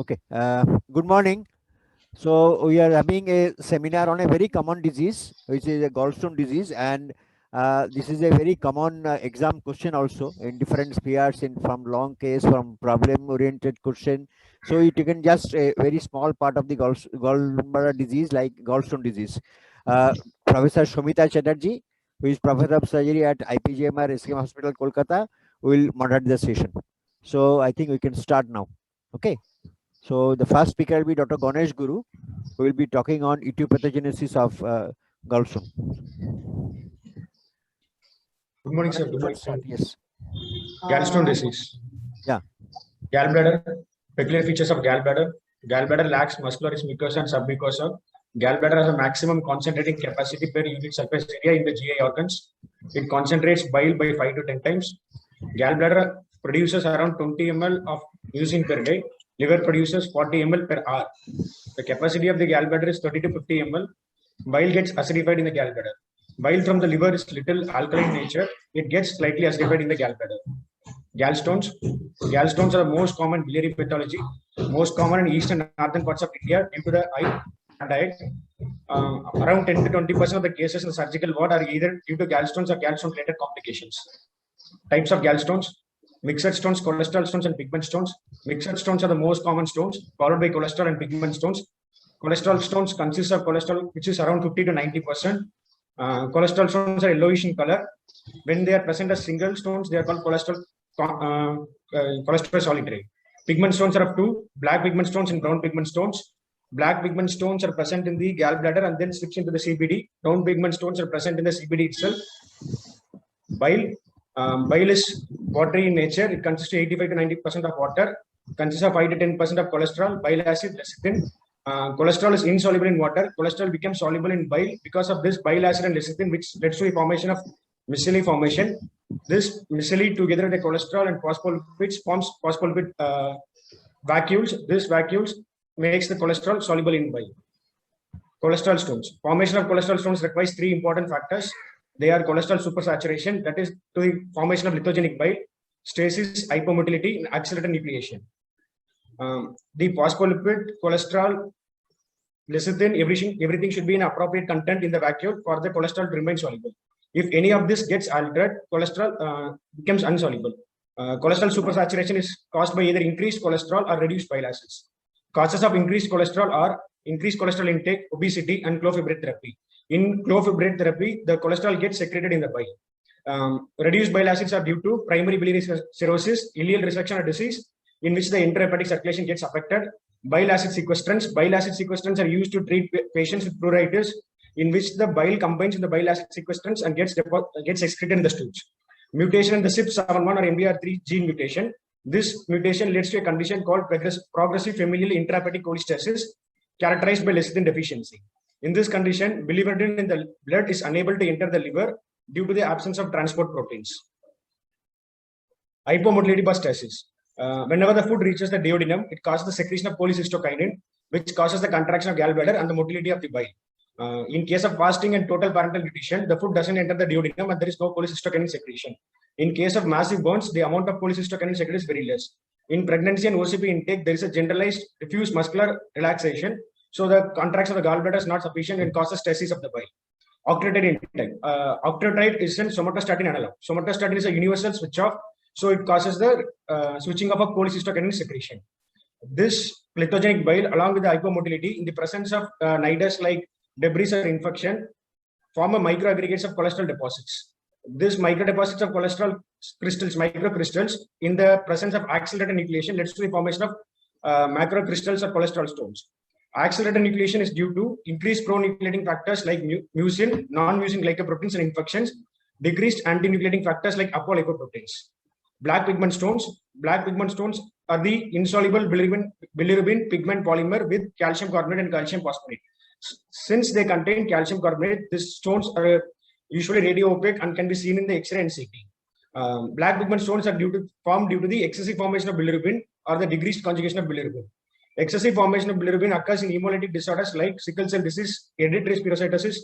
Okay. Good morning. So we are having a seminar on a very common disease, which is a gallstone disease, and this is a very common exam question also in different spheres, in from long case, from problem-oriented question. So you can just a very small part of the gallbladder disease, like gallstone disease. Professor Shomita Chatterjee, who is professor of surgery at IPGMR SKM Hospital, Kolkata, will moderate the session. So I think we can start now. Okay. So the first speaker will be Dr. Ganesh Guru, who will be talking on etiopathogenesis of gallstone. Good morning, sir. Ganesh, Good you can morning. start. Yes. Gallstone disease. Yeah. Gallbladder. Peculiar features of gallbladder. Gallbladder lacks muscularis mucosa and submucosa. Gallbladder has a maximum concentrating capacity per unit surface area in the GI organs. It concentrates bile by 5 to 10 times. Gallbladder produces around 20 ml of mucin per day. Liver produces 40 ml per hour. The capacity of the gallbladder is 30 to 50 ml. Bile gets acidified in the gallbladder. Bile from the liver is little alkaline nature. It gets slightly acidified in the gallbladder. Gallstones. Gallstones are the most common biliary pathology, most common in east and northern parts of India due to the high diet. Around 10 to 20% of the cases in the surgical ward are either due to gallstones or gallstone-related complications. Types of gallstones: mixed stones, cholesterol stones, and pigment stones. Mixed stones are the most common stones, followed by cholesterol and pigment stones. Cholesterol stones consist of cholesterol, which is around 50 to 90%. Cholesterol stones are yellowish in color. When they are present as single stones, they are called cholesterol solitary. Pigment stones are of two: black pigment stones and brown pigment stones. Black pigment stones are present in the gallbladder and then switch into the CBD. Brown pigment stones are present in the CBD itself. Bile. Bile is watery in nature. It consists of 85 to 90% of water. Consists of 5 to 10% of cholesterol, bile acid, lecithin. Cholesterol is insoluble in water. Cholesterol becomes soluble in bile. Because of this, bile acid and lecithin, which leads to the formation of micelle formation. This micelle, together with the cholesterol and phospholipids, forms phospholipid vacuoles. This vacuoles makes the cholesterol soluble in bile. Cholesterol stones. Formation of cholesterol stones requires three important factors. They are cholesterol supersaturation, that is to the formation of lithogenic bile, stasis, hypomotility, and accelerated nucleation. The phospholipid, cholesterol, lecithin, everything should be in appropriate content in the vacuole for the cholesterol to remain soluble. If any of this gets altered, cholesterol becomes insoluble. Cholesterol supersaturation is caused by either increased cholesterol or reduced bile acids. Causes of increased cholesterol are increased cholesterol intake, obesity, and clofibrilate therapy. In clofibrilate therapy, the cholesterol gets secreted in the bile. Reduced bile acids are due to primary biliary cirrhosis, ileal resection or disease, in which the intrahepatic circulation gets affected. Bile acid sequestrants. Bile acid sequestrants are used to treat patients with pruritus, in which the bile combines with the bile acid sequestrants and gets excreted in the stools. Mutation in the CYP71 or MBR3 gene mutation. This mutation leads to a condition called progressive familial intrahepatic cholestasis, characterized by lecithin deficiency. In this condition, biliverdin in the blood is unable to enter the liver due to the absence of transport proteins. Hypomotility by stasis. Whenever the food reaches the duodenum, it causes the secretion of cholecystokinin, which causes the contraction of gallbladder and the motility of the bile. In case of fasting and total parenteral nutrition, the food doesn't enter the duodenum and there is no cholecystokinin secretion. In case of massive burns, the amount of cholecystokinin secreted is very less. In pregnancy and OCP intake, there is a generalized diffuse muscular relaxation. So the contraction of the gallbladder is not sufficient and causes stasis of the bile. Octreotide intake. Octreotide is a somatostatin analog. Somatostatin is a universal switch off, so it causes the switching off of cholecystokinin secretion. This lithogenic bile, along with the hypomotility, in the presence of nidus like debris or infection, form a microaggregates of cholesterol deposits. This microdeposits of cholesterol crystals, microcrystals, in the presence of accelerated nucleation, leads to the formation of macrocrystals or cholesterol stones. Accelerated nucleation is due to increased pro-nucleating factors like mucin, non-mucin glycoproteins and infections, decreased anti-nucleating factors like apolipoproteins. Black pigment stones. Black pigment stones are the insoluble bilirubin pigment polymer with calcium carbonate and calcium phosphonate. Since they contain calcium carbonate, these stones are usually radio opaque and can be seen in the X-ray and CT. Black pigment stones are formed due to the excessive formation of bilirubin or the decreased conjugation of bilirubin. Excessive formation of bilirubin occurs in hemolytic disorders like sickle cell disease, hereditary spherocytosis,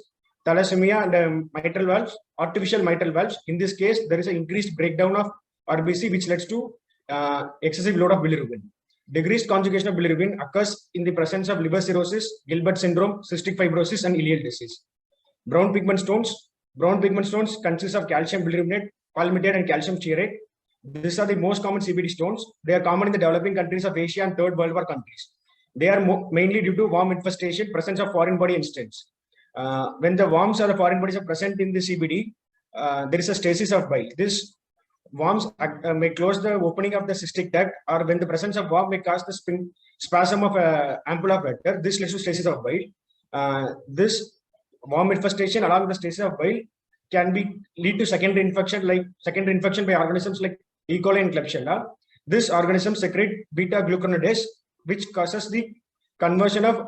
thalassemia, and mitral valves, artificial mitral valves. In this case, there is an increased breakdown of RBC, which leads to excessive load of bilirubin. Decreased conjugation of bilirubin occurs in the presence of liver cirrhosis, Gilbert syndrome, cystic fibrosis, and ileal disease. Brown pigment stones. Brown pigment stones consist of calcium bilirubinate, palmitate, and calcium stearate. These are the most common CBD stones. They are common in the developing countries of Asia and third world war countries. They are mainly due to worm infestation, presence of foreign body instance. When the worms or the foreign bodies are present in the CBD, there is a stasis of bile. This worms may close the opening of the cystic duct, or when the presence of worm may cause the spasm of ampulla of Wechter. This leads to stasis of bile. This worm infestation along with the stasis of bile can lead to secondary infection by organisms like E. coli and Klebsiella. This organism secrete beta glucuronidase, which causes the conversion of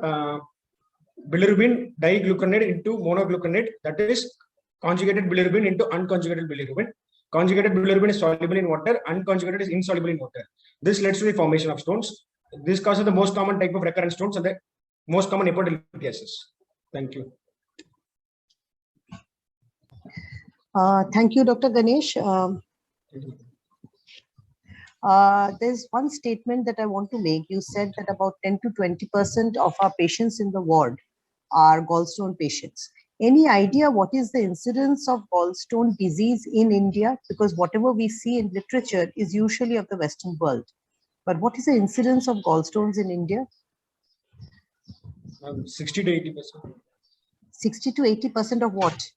bilirubin diglucuronate into monoglucuronate, that is conjugated bilirubin into unconjugated bilirubin. Conjugated bilirubin is soluble in water, unconjugated is insoluble in water. This leads to the formation of stones. This causes the most common type of recurrent stones and the most common epitheliosis. Thank you. Thank you, Dr. Ganesh. There's one statement that I want to make. You said that about 10 to 20% of our patients in the ward are gallstone patients. Any idea what is the incidence of gallstone disease in India? Because whatever we see in literature is usually of the Western world. But what is the incidence of gallstones in India? 60 to 80%. 60 to 80% of what?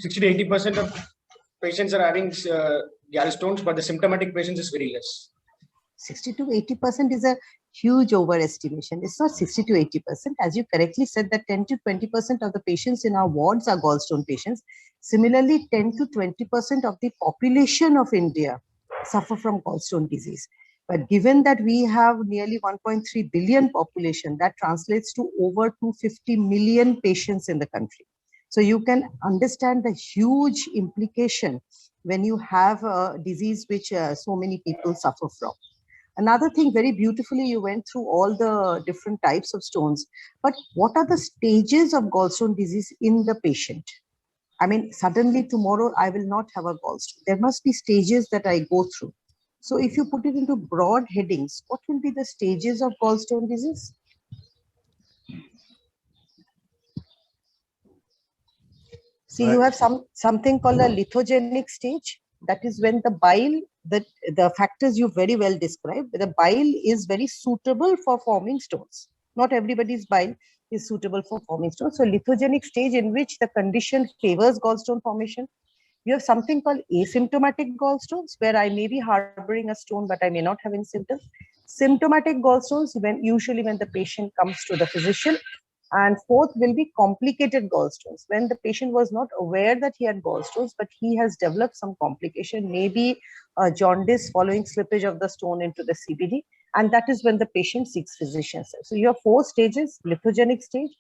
60 to 80% of patients are having gallstones, but the symptomatic patients is very less. 60 to 80% is a huge overestimation. It's not 60 to 80%. As you correctly said, that 10 to 20% of the patients in our wards are gallstone patients. Similarly, 10 to 20% of the population of India suffer from gallstone disease. But given that we have nearly 1.3 billion population, that translates to over 250 million patients in the country. So you can understand the huge implication when you have a disease which so many people suffer from. Another thing, very beautifully, you went through all the different types of stones, but what are the stages of gallstone disease in the patient? I mean, suddenly tomorrow I will not have a gallstone. There must be stages that I go through. So if you put it into broad headings, what will be the stages of gallstone disease? See, you have something called a lithogenic stage. That is when the bile, the factors you very well described, the bile is very suitable for forming stones. Not everybody's bile is suitable for forming stones. So lithogenic stage in which the condition favors gallstone formation. You have something called asymptomatic gallstones, where I may be harboring a stone, but I may not have any symptoms. Symptomatic gallstones, usually when the patient comes to the physician. And fourth will be complicated gallstones, when the patient was not aware that he had gallstones, but he has developed some complication, maybe jaundice following slippage of the stone into the CBD. And that is when the patient seeks physician's help. So you have 4 stages: lithogenic stage,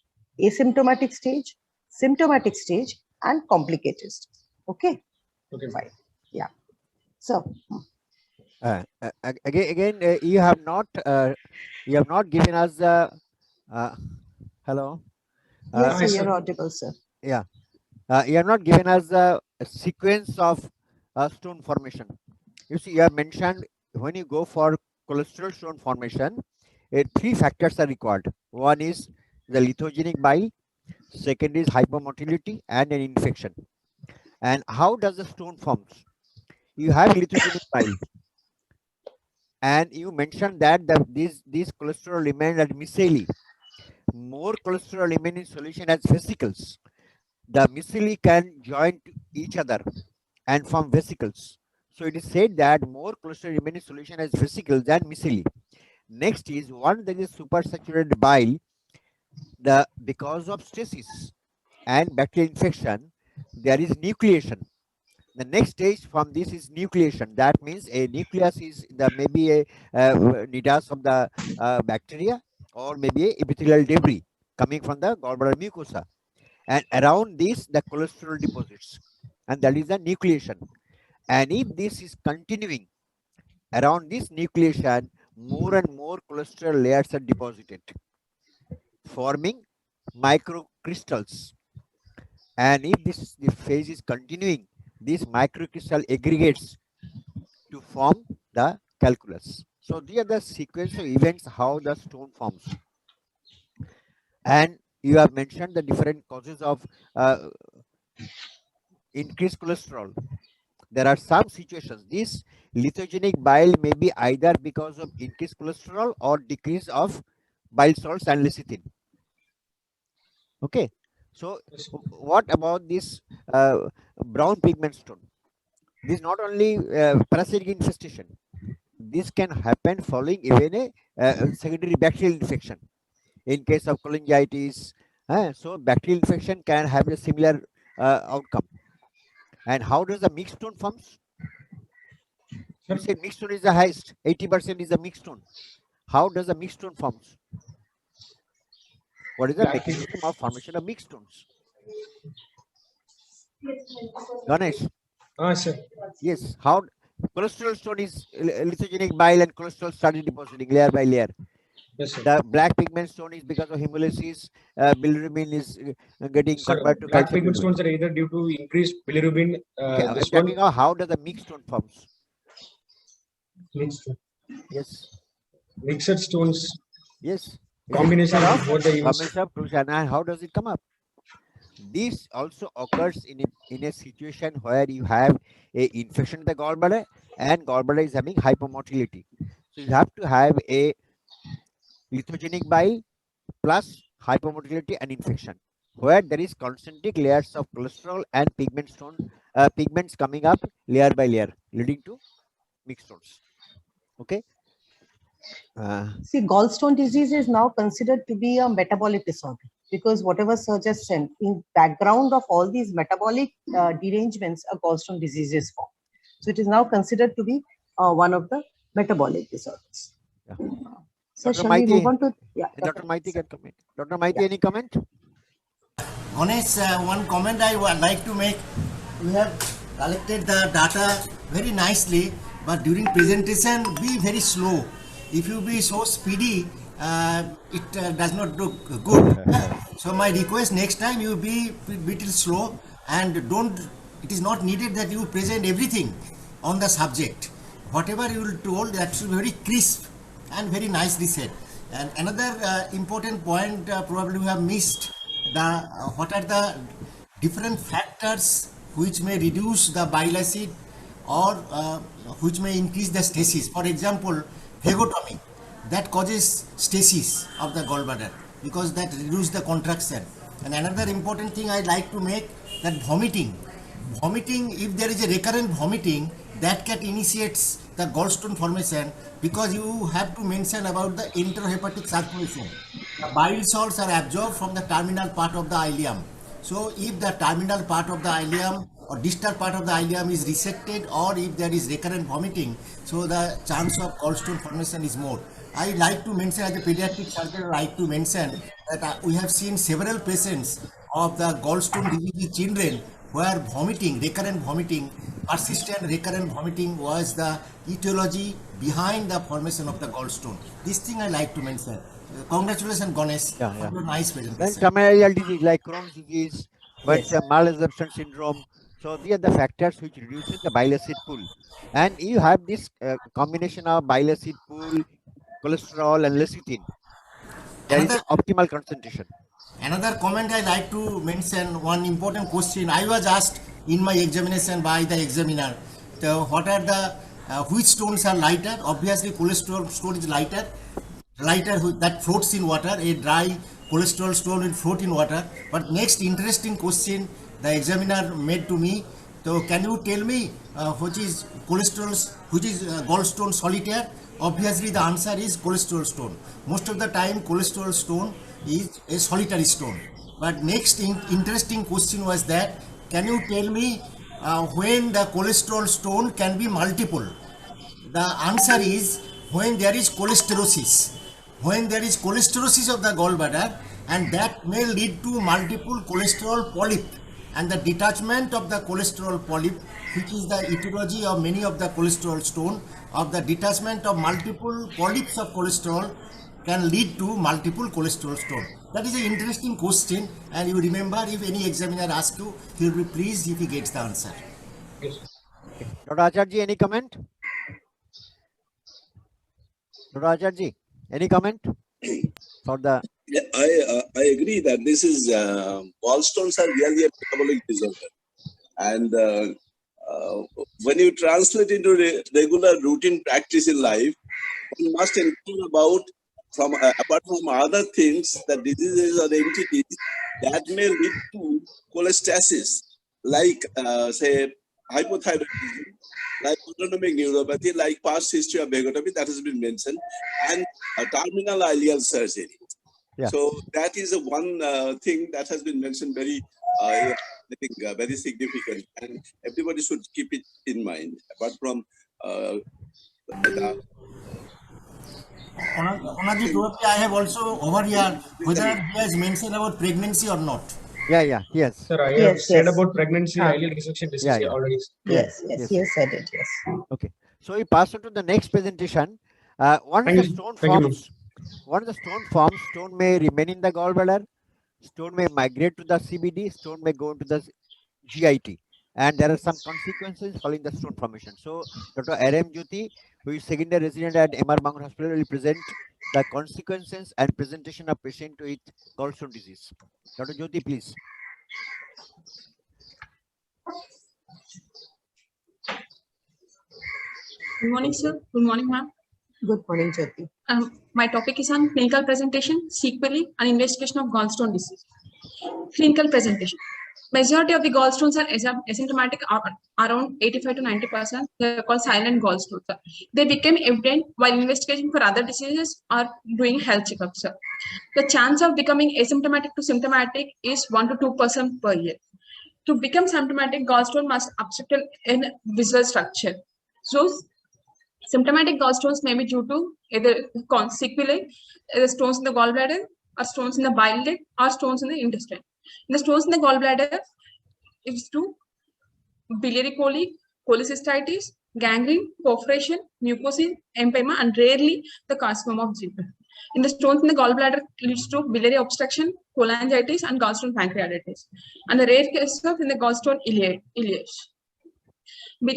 asymptomatic stage, symptomatic stage, and complicated stage. Okay. Okay. Fine. Yeah. So again, you have not given us the hello. Yes, sir, you're audible, sir. Yeah. You have not given us the sequence of stone formation. You see, you have mentioned when you go for cholesterol stone formation, 3 factors are required. One is the lithogenic bile, second is hypomotility, and an infection. And how does the stone forms? You have lithogenic bile, and you mentioned that these cholesterol remain at micelle. More cholesterol remain in solution as vesicles. The micelle can join to each other and form vesicles. So it is said that more cholesterol remain in solution as vesicles than micelle. Next is, one, there is supersaturated bile. Because of stasis and bacterial infection, there is nucleation. The next stage from this is nucleation. That means a nucleus is maybe a nidus of the bacteria, or maybe a epithelial debris coming from the gallbladder mucosa. And around this, the cholesterol deposits, and that is the nucleation. And if this is continuing, around this nucleation, more and more cholesterol layers are deposited, forming microcrystals. And if this phase is continuing, this microcrystal aggregates to form the calculus. So these are the sequence of events how the stone forms. And you have mentioned the different causes of increased cholesterol. There are some situations. This lithogenic bile may be either because of increased cholesterol or decrease of bile salts and lecithin. Okay. So Yes. what about this brown pigment stone? This not only parasitic infestation. This can happen following even a secondary bacterial infection. In case of cholangitis, so bacterial infection can have a similar outcome. And how does the mixed stone forms? You said mixed stone is the highest, 80% is the mixed stone. How does the mixed stone forms? What is the Black pigment. mechanism of formation of mixed stones? Ganesh, Sir. yes, how cholesterol stone is lithogenic bile and cholesterol started depositing layer by layer. Yes, sir. The black pigment stone is because of hemolysis, bilirubin is getting Sir, converted to black calcium. pigment stones are either due to increased bilirubin. Okay, I'm This one talking about how does the mixed stone forms? mixed, Yes, mixed stones yes. combination It's a of both the events. combination of two, and how does it come up? This also occurs in a situation where you have a infection in the gallbladder and gallbladder is having hypermotility. So you have to have a lithogenic bile plus hypermotility and infection, where there is concentric layers of cholesterol and pigment stone pigments coming up layer by layer, leading to mixed stones. Okay. See, gallstone disease is now considered to be a metabolic disorder because whatever Sir just said, in background of all these metabolic derangements, a gallstone disease is formed. So it is now considered to be one of the metabolic disorders. Yeah. So Dr. shall we Maiti, move on to Dr. Maiti can comment. Dr. Maiti, Yeah. any comment? Honest, one comment I would like to make. We have collected the data very nicely, but during presentation, be very slow. If you be so speedy, it does not look good. So my request next time you be little slow and don't. It is not needed that you present everything on the subject. Whatever you will told, that should be very crisp and very nicely said. And another important point probably we have missed the what are the different factors which may reduce the bile acid or which may increase the stasis. For example, vagotomy that causes stasis of the gallbladder because that reduces the contraction. And another important thing I like to make that vomiting, if there is a recurrent vomiting, that can initiates the gallstone formation because you have to mention about the enterohepatic circulation. The bile salts are absorbed from the terminal part of the ileum. So if the terminal part of the ileum or distal part of the ileum is resected or if there is recurrent vomiting, so the chance of gallstone formation is more. I like to mention as a pediatric surgeon, I like to mention that we have seen several patients of the gallstone disease children where vomiting, recurrent vomiting, persistent recurrent vomiting was the etiology behind the formation of the gallstone. This thing I like to mention. Congratulations, Ganesh, Yeah. for your nice Then presentation. familial disease like Crohn's disease, but Yes. malabsorption syndrome. So these are the factors which reduces the bile acid pool. And you have this combination of bile acid pool, cholesterol, and lecithin. There is Another an optimal concentration. Another comment I like to mention, one important question I was asked in my examination by the examiner. So what are the which stones are lighter? Obviously, cholesterol stone is lighter that floats in water. A dry cholesterol stone will float in water. But next interesting question the examiner made to me. So can you tell me which is gallstone solitaire? Obviously, the answer is cholesterol stone. Most of the time, cholesterol stone is a solitary stone. But next interesting question was that can you tell me when the cholesterol stone can be multiple? The answer is when there is cholesterosis. When there is cholesterosis of the gallbladder, and that may lead to multiple cholesterol polyp, and the detachment of the cholesterol polyp, which is the etiology of many of the cholesterol stone, of the detachment of multiple polyps of cholesterol can lead to multiple cholesterol stone. That is an interesting question, and you remember if any examiner asks you, he will be pleased if he gets the answer. Yes. Okay. Dr. Acharji, any comment? Dr. Acharji, any comment for the? Yeah, I agree that this is gallstones are really a metabolic disorder, and when you translate into regular routine practice in life, you must include about from apart from other things, the diseases or the entities that may lead to cholestasis, like say hypothyroidism, like autonomic neuropathy, like past history of vagotomy that has been mentioned, and terminal ileal surgery. Yeah. So that is one thing that has been mentioned very, I think, very significant, and everybody should keep it in mind. Apart from Onaji, probably I have also over here whether he has mentioned about pregnancy or not. Yeah, yes. Sir, I have Yes, said yes. about pregnancy, Ah. ileal resection disease Yeah, yeah. already. Yes, Yes. he has said it. Yes. Okay. So we pass on to the next presentation. Once Thank the you. stone Thank you, forms, once the stone forms, stone may remain in the gallbladder, stone may migrate to the CBD, stone may go into the GIT, and there are some consequences following the stone formation. So Dr. RM Jyoti, who is secondary resident at MR Bangalore Hospital, will present the consequences and presentation of patient with gallstone disease. Dr. Jyoti, please. Good morning, sir. Good morning, ma'am. Good morning, Jyoti. My topic is on clinical presentation, sequelae, and investigation of gallstone disease. Clinical presentation. Majority of the gallstones are asymptomatic, around 85 to 90%. They are called silent gallstones. Sir. They became evident while investigating for other diseases or doing health checkups. Sir. The chance of becoming asymptomatic to symptomatic is 1 to 2% per year. To become symptomatic, gallstone must obstruct in visual structure. So, symptomatic gallstones may be due to either sequelae, either stones in the gallbladder, or stones in the bile duct, or stones in the intestine. The stones in the gallbladder is to biliary colic, cholecystitis, gangrene, perforation, mucosine, empyema, and rarely the carcinoma of Ziegler. In the stones in the gallbladder leads to biliary obstruction, cholangitis, and gallstone pancreatitis. And the rare case of in the gallstone ileus.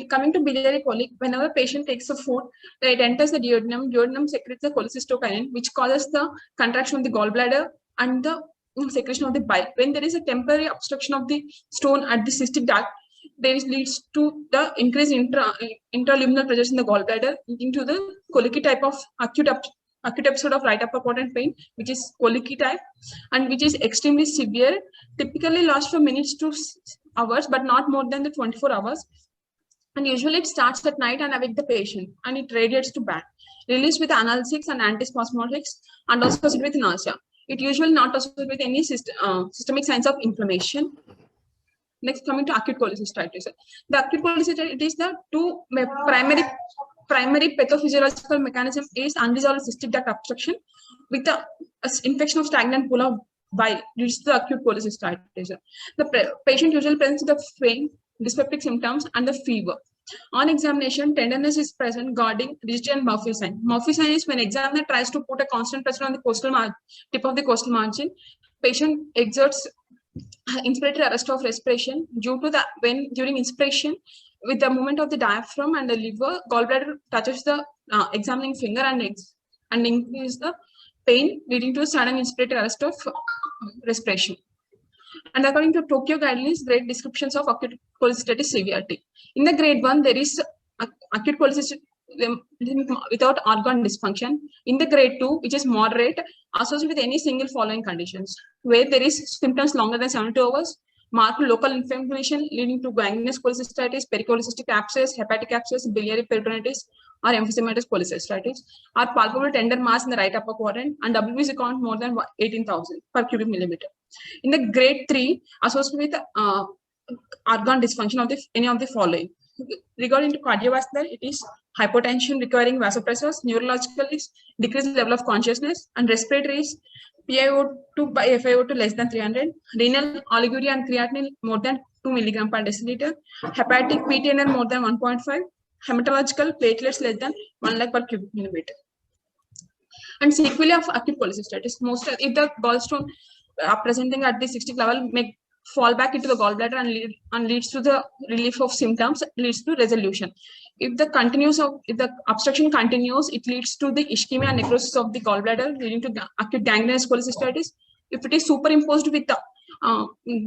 Coming to biliary colic, whenever a patient takes a food, it enters the duodenum secretes the cholecystokinin, which causes the contraction of the gallbladder and the secretion of the bile. When there is a temporary obstruction of the stone at the cystic duct, leads to the increased intraluminal pressures in the gallbladder, leading to the colicky type of acute episode of right upper quadrant pain, which is colicky type, and which is extremely severe, typically lasts for minutes to hours, but not more than the 24 hours. And usually it starts at night and awake the patient, and it radiates to back. Released with analgesics and antispasmodics, and also associated with nausea. It usually not associated with any systemic signs of inflammation. Next, coming to acute cholecystitis. The acute cholecystitis is the two primary pathophysiological mechanism is unresolved cystic duct obstruction with the infection of stagnant pool of bile leads to the acute cholecystitis. The patient usually presents the pain, dyspeptic symptoms, and the fever. On examination, tenderness is present, guarding, rigidity, and Murphy sign. Murphy sign is when examiner tries to put a constant pressure on the costal tip of the costal margin. Patient exerts inspiratory arrest of respiration due to during inspiration, with the movement of the diaphragm and the liver, gallbladder touches the examining finger and increase the pain, leading to sudden inspiratory arrest of respiration. And according to Tokyo guidelines, great descriptions of acute cholecystitis severity. In the grade 1, there is acute cholecystitis without organ dysfunction. In the grade 2, which is moderate, associated with any single following conditions, where there is symptoms longer than 72 hours, marked local inflammation leading to gangrenous cholecystitis, pericholecystic abscess, hepatic abscess, biliary peritonitis, or emphysematous cholecystitis, or palpable tender mass in the right upper quadrant, and WBC count more than 18,000 per cubic millimeter. In the grade 3, associated with organ dysfunction of any of the following. Regarding to cardiovascular, it is hypotension requiring vasopressors, neurological is decreased level of consciousness, and respiratory is PiO2 by FiO2 less than 300, renal oliguria and creatinine more than 2 mg per deciliter, hepatic PTNR more than 1.5, hematological platelets less than 1 lakh per cubic millimeter. And sequelae of acute cholecystitis, if the gallstone are presenting at the 60 level, may fall back into the gallbladder and leads to the relief of symptoms, leads to resolution. If the obstruction continues, it leads to the ischemia and necrosis of the gallbladder, leading to acute gangrenous cholecystitis. If it is superimposed with the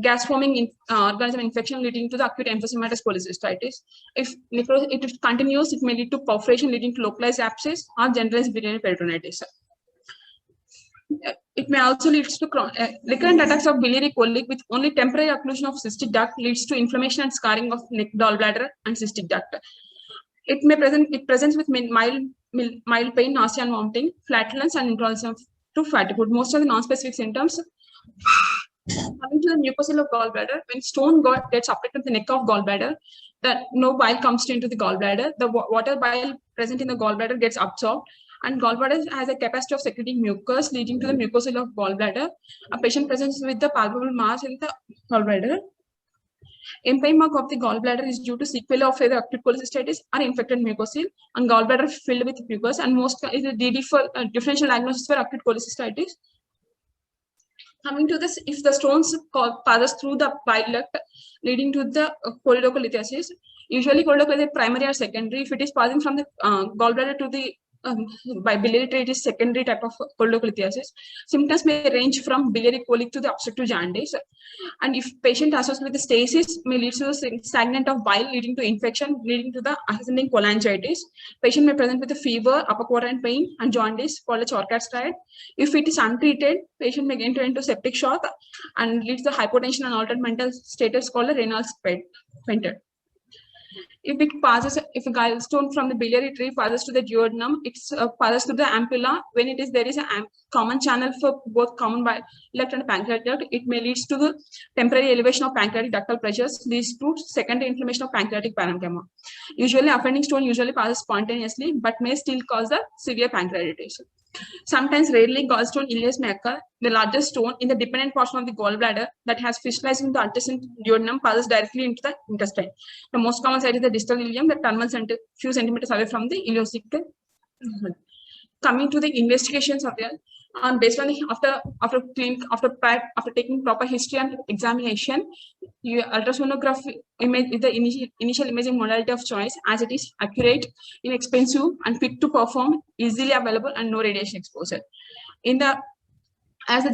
gas forming organism infection leading to the acute emphysematous cholecystitis. If it continues, it may lead to perforation leading to localized abscess or generalized biliary peritonitis. It may also lead to recurrent attacks of biliary colic with only temporary occlusion of cystic duct, leads to inflammation and scarring of gallbladder and cystic duct. It presents with mild pain, nausea and vomiting, flatulence and intolerance to fatty food. Most of the non-specific symptoms. Coming to the mucosal of gallbladder, when stone gets uptake to the neck of gallbladder, no bile comes into the gallbladder. The water bile present in the gallbladder gets absorbed, and gallbladder has a capacity of secreting mucus, leading to the mucosal of gallbladder. A patient presents with the palpable mass in the gallbladder. Empyema of the gallbladder is due to sequelae of either acute cholecystitis or infected mucosal, and gallbladder filled with mucus. And most is a DD for differential diagnosis for acute cholecystitis. Coming to this, if the stones passes through the bile duct, leading to the choledocholithiasis, usually choledocholitis primary or secondary. If it is passing from the gallbladder to the by biliary tree, it is secondary type of choledocholithiasis. Symptoms may range from biliary colic to the obstructive jaundice, and if patient associated with the stasis, may lead to stagnant of bile, leading to infection, leading to the ascending cholangitis. Patient may present with a fever, upper quadrant pain, and jaundice called a Charcot's triad. If it is untreated, patient may enter into septic shock and leads to hypotension and altered mental status called a renal fainted. If a gallstone from the biliary tree passes to the duodenum, it passes to the ampulla. When there is a common channel for both common bile duct and pancreatic duct, it may lead to the temporary elevation of pancreatic ductal pressures, leads to secondary inflammation of pancreatic parenchyma. Usually, offending stone usually passes spontaneously, but may still cause the severe pancreatitis. Sometimes, rarely, gallstone ileus may occur. The largest stone in the dependent portion of the gallbladder that has fistulized into the adjacent duodenum passes directly into the intestine. The most common site is the distal ileum, the terminal center, few centimeters away from the ileocecal. Coming to the investigations of the based on the after taking proper history and examination, ultrasonography image is the initial imaging modality of choice, as it is accurate, inexpensive, and quick to perform, easily available, and no radiation exposure. As the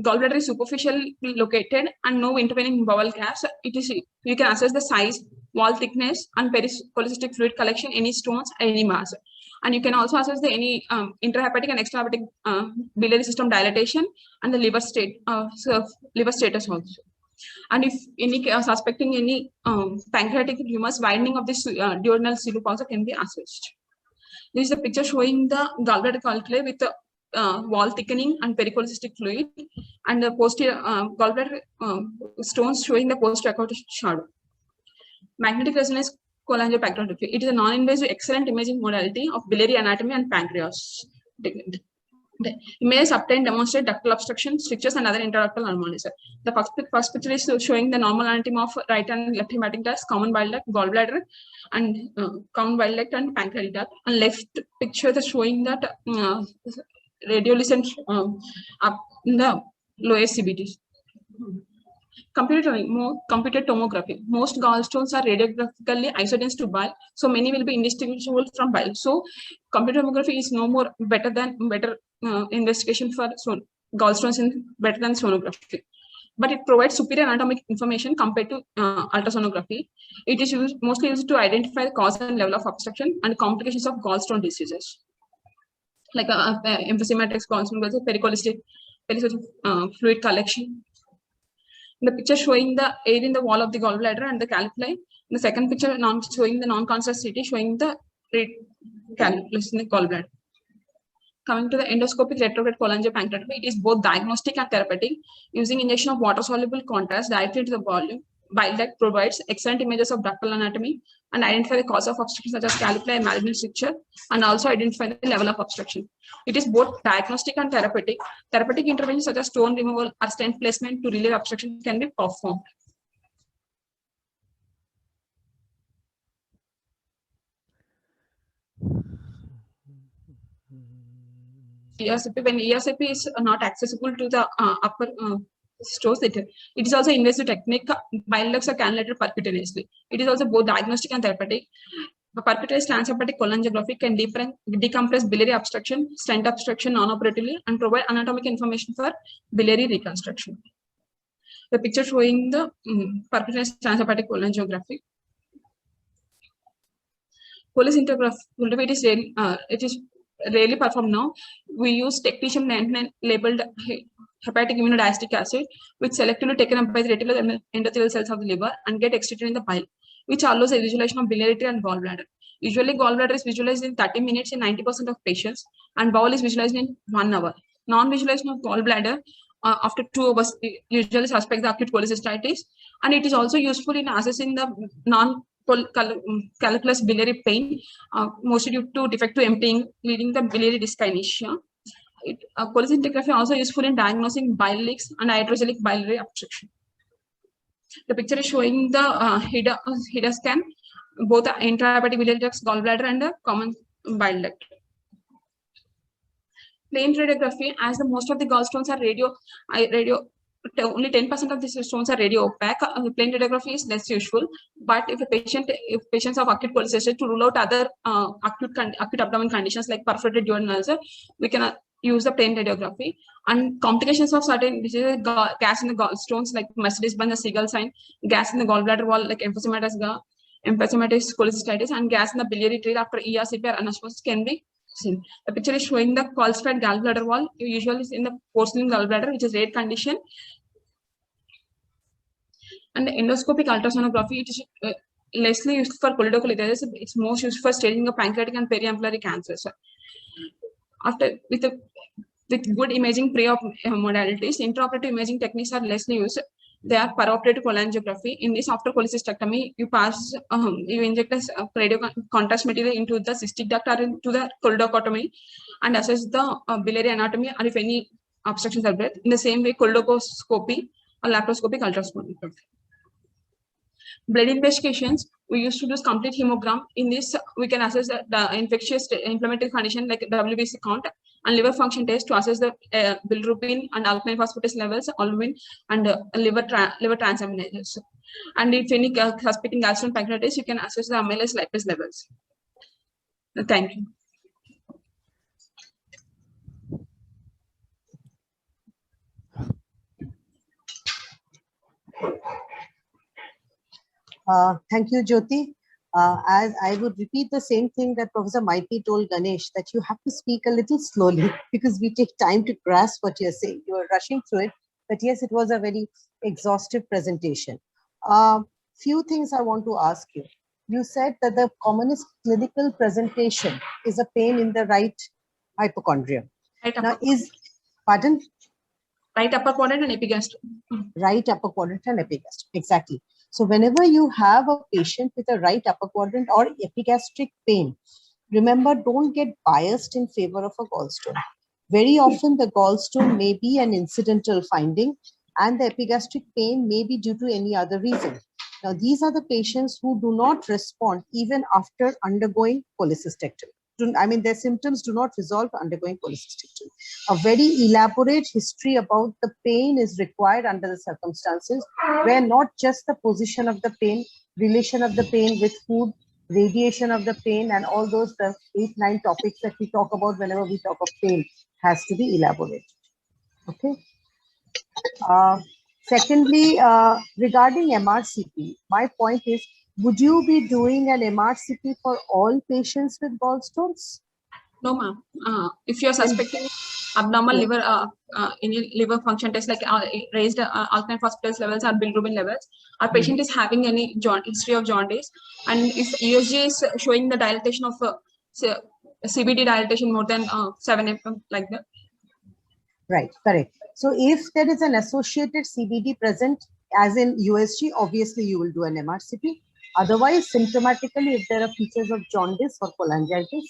gallbladder is superficially located and no intervening bowel gaps, you can assess the size, wall thickness, and pericholecystic fluid collection, any stones, any mass. And you can also assess the any intrahepatic and extrahepatic biliary system dilatation and the liver status also. And if any suspecting any pancreatic tumors, widening of this duodenal silope also can be assessed. This is a picture showing the gallbladder calculi with the wall thickening and pericholecystic fluid, and the posterior gallbladder stones showing the post-aortic shadow. Magnetic resonance cholangiopancreatography. It is a non-invasive, excellent imaging modality of biliary anatomy and pancreas. The images obtained demonstrate ductal obstruction, strictures, and other intraductal anomalies. The first picture is showing the normal anatomy of right and left hepatic ducts, common bile duct, gallbladder, and common bile duct and pancreatic duct. And left picture is showing that radiolucent up in the lowest CBT. Computed tomography. Most gallstones are radiographically isodense to bile, so many will be indistinguishable from bile. So, computed tomography is no more better investigation for gallstones better than sonography. But it provides superior anatomic information compared to ultrasonography. It is mostly used to identify the cause and level of obstruction and complications of gallstone diseases, like emphysematous gallstone, pericholecystic fluid collection. The picture showing the air in the wall of the gallbladder and the calculi. The second picture showing the non-contrast CT showing the calculus in the gallbladder. Coming to the endoscopic retrograde cholangiopancreatography, it is both diagnostic and therapeutic. Using injection of water-soluble contrast directly into the volume, bile duct provides excellent images of ductal anatomy and identify the cause of obstruction such as calculi and malignant stricture, and also identify the level of obstruction. It is both diagnostic and therapeutic. Therapeutic interventions such as stone removal or stent placement to relieve obstruction can be performed. ERCP, when ERCP is not accessible to the upper stores it. It is also invasive technique. Bile ducts are cannulated percutaneously. It is also both diagnostic and therapeutic. The percutaneous transhepatic cholangiography can decompress biliary obstruction, stent obstruction non-operatively, and provide anatomic information for biliary reconstruction. The picture showing the percutaneous transhepatic cholangiography. Cholecystography it is rarely performed now. We use technetium-99 labeled hepatic immunodiazolic acid, which selectively taken up by the reticular endothelial cells of the liver and get excreted in the bile, which allows a visualization of biliary tree and gallbladder. Usually, gallbladder is visualized in 30 minutes in 90% of patients, and bowel is visualized in 1 hour. Non-visualization of gallbladder after 2 hours usually suspect the acute cholecystitis, and it is also useful in assessing the calculus biliary pain, mostly due to defective emptying, leading to biliary dyskinesia. Cholecystography also useful in diagnosing bile leaks and hydrogelic biliary obstruction. The picture is showing the HIDA scan, both the intrahepatic biliary ducts, gallbladder, and the common bile duct. Plain radiography, as the most of the gallstones are only 10% of these stones are radio opaque. Plain radiography is less useful, but if patients have acute cholecystitis, to rule out other acute abdominal conditions like perforated duodenal ulcer, we can use the plain radiography. And complications of certain diseases, gas in the gallstones like Mercedes-Benz, the Seagull sign, gas in the gallbladder wall like emphysematous cholecystitis, and gas in the biliary tree after ERCP or anastomosis can be seen. The picture is showing the calcified gallbladder wall, usually in the porcelain gallbladder, which is rare condition. And the endoscopic ultrasonography, it is lessly used for choledocholitis. It's most used for staging of pancreatic and periampullary cancers. With good imaging pre-op modalities, intraoperative imaging techniques are lessly used. They are perioperative cholangiography. In this, after cholecystectomy, you inject a radio contrast material into the cystic duct or into the choledochotomy and assess the biliary anatomy or if any obstructions are there. In the same way, choledocoscopy or laparoscopic ultrasonography. Blood investigations, we used to do complete hemogram. In this, we can assess the infectious inflammatory condition like WBC count and liver function test to assess the bilirubin and alkaline phosphatase levels, albumin, and liver transaminases. And if any suspecting gallstone pancreatitis, you can assess the amylase lipase levels. Thank you. Thank you, Jyoti. As I would repeat the same thing that Professor Maiti told Ganesh, that you have to speak a little slowly because we take time to grasp what you're saying. You are rushing through it, but yes, it was a very exhaustive presentation. Few things I want to ask you. You said that the commonest clinical presentation is a pain in the right hypochondrium. Now, pardon? Right upper quadrant and epigastric. Right upper quadrant and epigastric, exactly. So whenever you have a patient with a right upper quadrant or epigastric pain, remember, don't get biased in favor of a gallstone. Very often the gallstone may be an incidental finding and the epigastric pain may be due to any other reason. Now, these are the patients who do not respond even after undergoing cholecystectomy. I mean, their symptoms do not resolve undergoing cholecystectomy. A very elaborate history about the pain is required under the circumstances where not just the position of the pain, relation of the pain with food, radiation of the pain, and all those the 8-9 topics that we talk about whenever we talk of pain has to be elaborated. Okay. Secondly, regarding MRCP, my point is, would you be doing an MRCP for all patients with gallstones? No, ma'am. If you are suspecting abnormal liver function test like raised alkaline phosphatase levels or bilirubin levels, our patient is having any history of jaundice, and if ESG is showing the dilatation of CBD dilatation more than 7 mm like that. Right, correct. So if there is an associated CBD present, as in USG, obviously you will do an MRCP. Otherwise, symptomatically, if there are features of jaundice or cholangitis,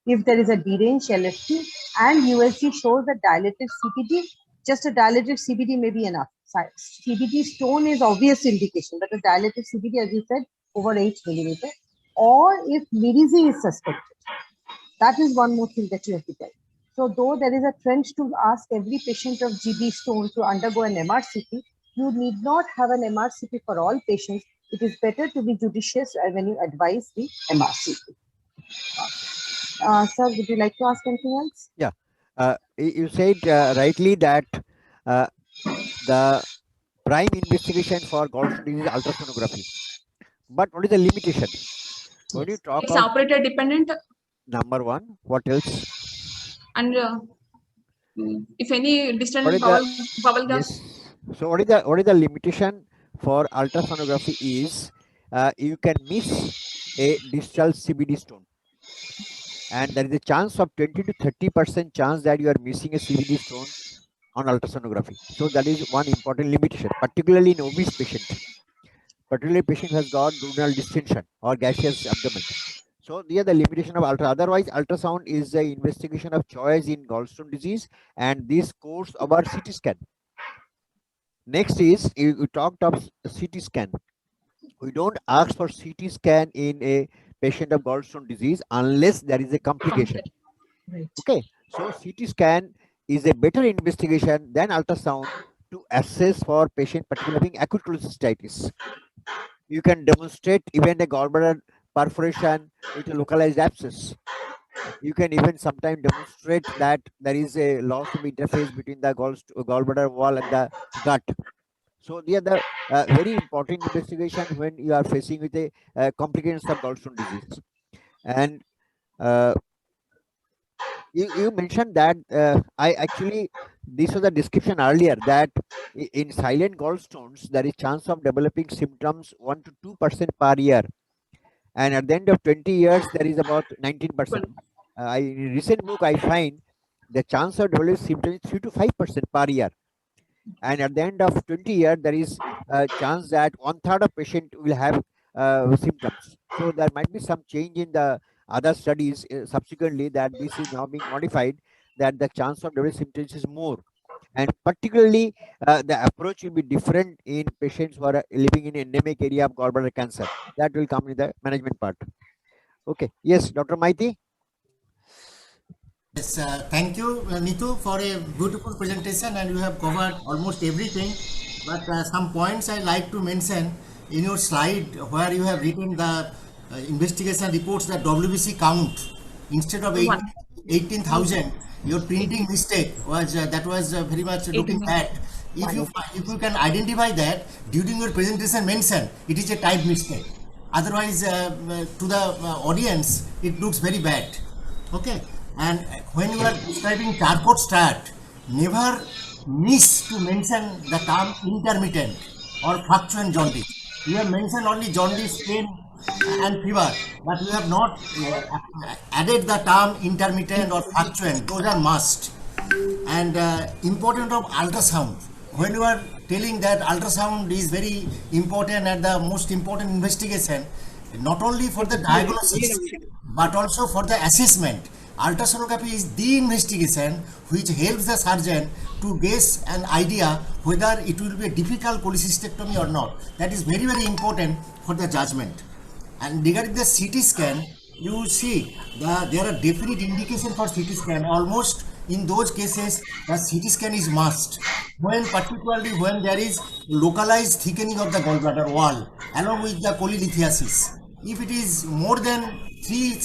if there is a deranged LFT and USG shows a dilated CBD, just a dilated CBD may be enough. CBD stone is obvious indication, but a dilated CBD, as you said, over 8 millimeter, or if Mirizi is suspected. That is one more thing that you have to tell. So though there is a trend to ask every patient of GB stone to undergo an MRCP, you need not have an MRCP for all patients. It is better to be judicious when you advise the MRCP. Sir, would you like to ask anything else? Yeah, you said rightly that the prime investigation for gallstone disease is ultrasonography. But what is the limitation? When you talk It's of operator dependent, number one, what else? and if any distant What is bubble gas, Yes. So what is the limitation for ultrasonography is you can miss a distal CBD stone, and there is a chance of 20 to 30% chance that you are missing a CBD stone on ultrasonography. So that is one important limitation, particularly in obese patient. Particularly patient has got duodenal distension or gaseous abdomen. So the limitation of otherwise ultrasound is the investigation of choice in gallstone disease, and this course our CT scan. Next is you talked of CT scan. We don't ask for CT scan in a patient of gallstone disease unless there is a complication. Right. Okay, so CT scan is a better investigation than ultrasound to assess for patient particularly having acute cholecystitis. You can demonstrate even a gallbladder perforation with a localized abscess. You can even sometimes demonstrate that there is a loss of interface between the gallbladder wall and the gut. So they are the very important investigation when you are facing with a complications of gallstone disease. And you mentioned that I actually, this was a description earlier that in silent gallstones there is chance of developing symptoms 1 to 2% per year, and at the end of 20 years there is about 19%. In recent book I find the chance of developing symptoms is 3 to 5% per year, and at the end of 20 years there is a chance that 1/3 of patient will have symptoms. So there might be some change in the other studies subsequently that this is now being modified, that the chance of developing symptoms is more, and particularly the approach will be different in patients who are living in endemic area of gallbladder cancer. That will come in the management part. Okay, yes, Dr. Maiti. Yes, thank you, Neetu, for a beautiful presentation, and you have covered almost everything. But some points I like to mention in your slide where you have written the investigation reports, the WBC count instead of 18,000. Your printing mistake was that was very much looking bad. If you can identify that during your presentation, mention it is a type mistake. Otherwise, to the audience, it looks very bad. Okay. And when you are describing Charcot chart, never miss to mention the term intermittent or fluctuant jaundice. You have mentioned only jaundice, pain, and fever, but you have not added the term intermittent or fluctuant. Those are must. And important of ultrasound. When you are telling that ultrasound is very important and the most important investigation, not only for the diagnosis but also for the assessment. Ultrasonography is the investigation which helps the surgeon to guess an idea whether it will be a difficult cholecystectomy or not. That is very, very important for the judgment. And regarding the CT scan, you see there are definite indication for CT scan. Almost in those cases, the CT scan is must. Particularly when there is localized thickening of the gallbladder wall along with the cholelithiasis. If it is more than 3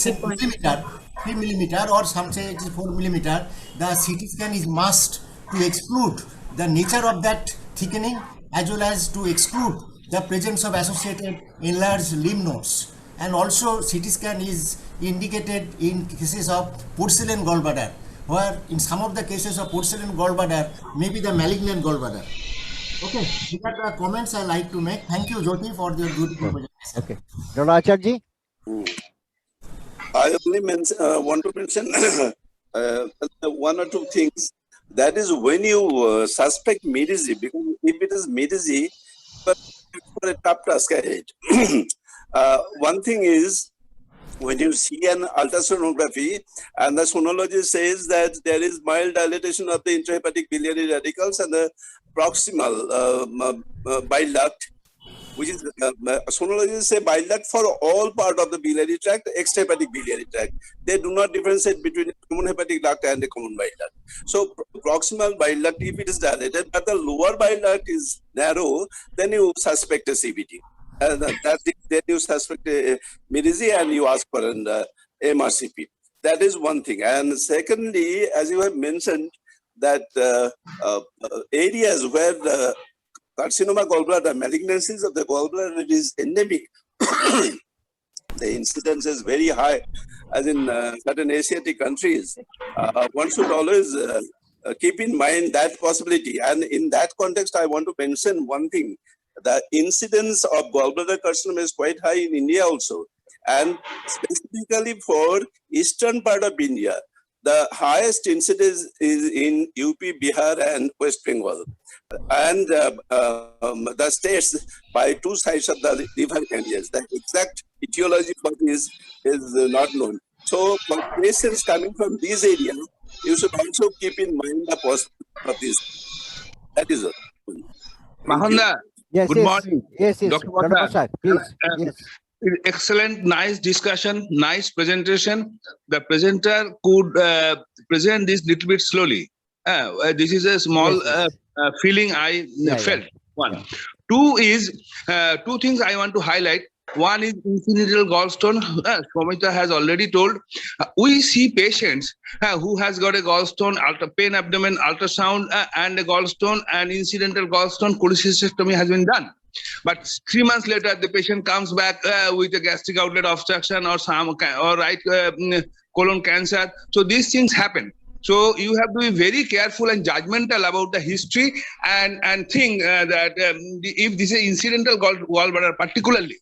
millimeter or some say it is 4 millimeter, the CT scan is must to exclude the nature of that thickening as well as to exclude the presence of associated enlarged lymph nodes. And also CT scan is indicated in cases of porcelain gallbladder, where in some of the cases of porcelain gallbladder may be the malignant gallbladder. Okay, these are the comments I like to make. Thank you, Jyoti, for your beautiful presentation. Okay, Dr. Acharji. I only want to mention one or two things. That is when you suspect MEDISI, because if it is MEDISI, but for a tough task ahead. One thing is when you see an ultrasonography and the sonologist says that there is mild dilatation of the intrahepatic biliary radicals and the proximal bile duct, which is sonologists say bile duct for all part of the biliary tract, extrahepatic biliary tract. They do not differentiate between a common hepatic duct and a common bile duct. So proximal bile duct, if it is dilated, but the lower bile duct is narrow, then you suspect a CBD. Then you suspect a Mirizi and you ask for an MRCP. That is one thing. And secondly, as you have mentioned, that areas where the carcinoma gallbladder, malignancies of the gallbladder is endemic, the incidence is very high, as in certain Asiatic countries. One should always keep in mind that possibility. And in that context, I want to mention one thing. The incidence of gallbladder carcinoma is quite high in India also. And specifically for eastern part of India, the highest incidence is in UP, Bihar and West Bengal. And the states by two sides of the river Ganges. The exact etiology for this is not known. So for patients coming from these areas, you should also keep in mind the possibility of this. That is all. Mahanda, Yes, good yes, morning. yes, yes. Dr. Dr. Prasad. Prasad, please. Yes. Excellent, nice discussion, nice presentation. The presenter could present this little bit slowly. This is a small Yes, yes. feeling I felt. One. Two is, two things I want to highlight. One is incidental gallstone. Shomita has already told. We see patients who has got a gallstone, pain abdomen, ultrasound, and a gallstone, and incidental gallstone cholecystectomy has been done. But 3 months later, the patient comes back with a gastric outlet obstruction or right colon cancer. So these things happen. So you have to be very careful and judgmental about the history and think that if this is incidental gallbladder particularly,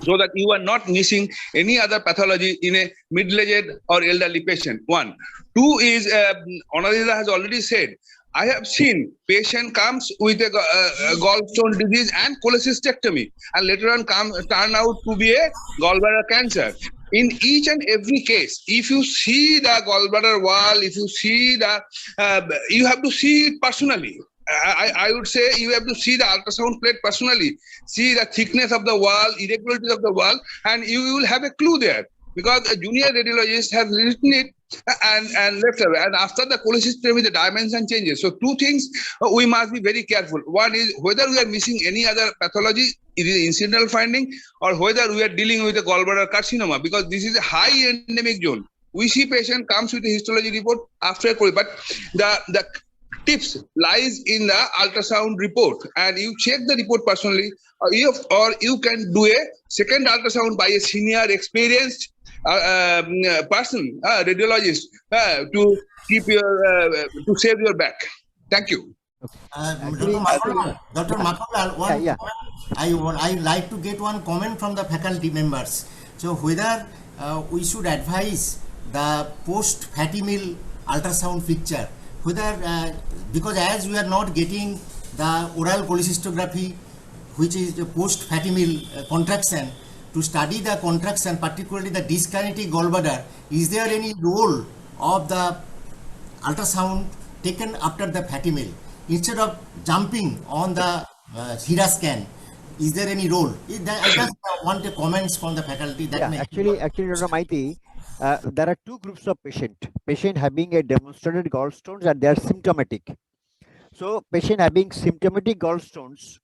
so that you are not missing any other pathology in a middle-aged or elderly patient. One. Two is, Anadila has already said, I have seen patient comes with a gallstone disease and cholecystectomy, and later on turn out to be a gallbladder cancer. In each and every case, if you see the gallbladder wall, if you see the, you have to see it personally. I would say you have to see the ultrasound plate personally, see the thickness of the wall, irregularities of the wall, and you will have a clue there. Because a junior radiologist has written it and left away. And after the cholecystectomy, the dimension changes. So two things we must be very careful. One is whether we are missing any other pathology, it is incidental finding, or whether we are dealing with a gallbladder carcinoma, because this is a high endemic zone. We see patient comes with a histology report after, but the tips lies in the ultrasound report, and you check the report personally, or you can do a second ultrasound by a senior experienced person, radiologist, to keep your to save your back. Thank you. Dr. Makulal, one Yeah. I like to get one comment from the faculty members. So whether we should advise the post fatty meal ultrasound picture, whether because as we are not getting the oral cholecystography, which is the post fatty meal contraction, to study the contraction, particularly the dyskinetic gallbladder, is there any role of the ultrasound taken after the fatty meal instead of jumping on the HIRA scan? Is there any role? I just want the comments from the faculty. That may Actually, Dr. Maiti, there are two groups of patient having a demonstrated gallstones and they are symptomatic. So patient having symptomatic gallstones,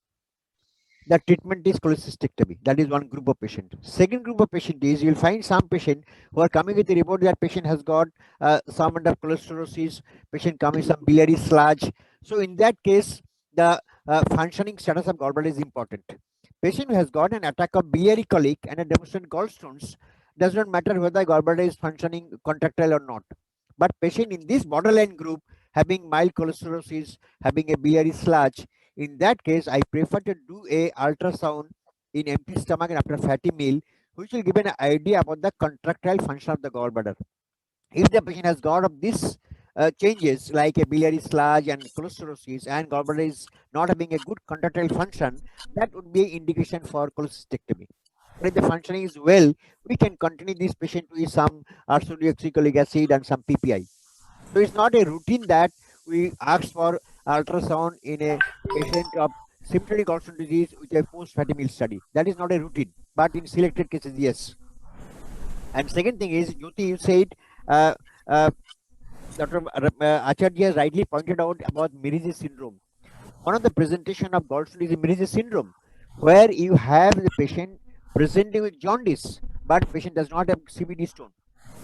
the treatment is cholecystectomy. That is one group of patient. Second group of patient is, you'll find some patient who are coming with the report that patient has got some under cholesterosis, patient coming some biliary sludge. So in that case, the functioning status of gallbladder is important. Patient who has got an attack of biliary colic and a demonstrated gallstones, does not matter whether gallbladder is functioning contractile or not. But patient in this borderline group having mild cholesterosis, having a biliary sludge, in that case, I prefer to do a ultrasound in empty stomach and after fatty meal, which will give an idea about the contractile function of the gallbladder. If the patient has got of this changes like a biliary sludge and cholesterosis, and gallbladder is not having a good contractile function, that would be an indication for cholecystectomy. If the functioning is well, we can continue this patient with some ursodeoxycholic acid and some PPI. So it's not a routine that we ask for ultrasound in a patient of symptomatic gallstone disease with a post fatty meal study. That is not a routine, but in selected cases, yes. And second thing is, Jyoti, you said, Dr. Acharya rightly pointed out about Meniere's syndrome. One of the presentation of gallstone is Meniere's syndrome, where you have the patient presenting with jaundice, but patient does not have CBD stone.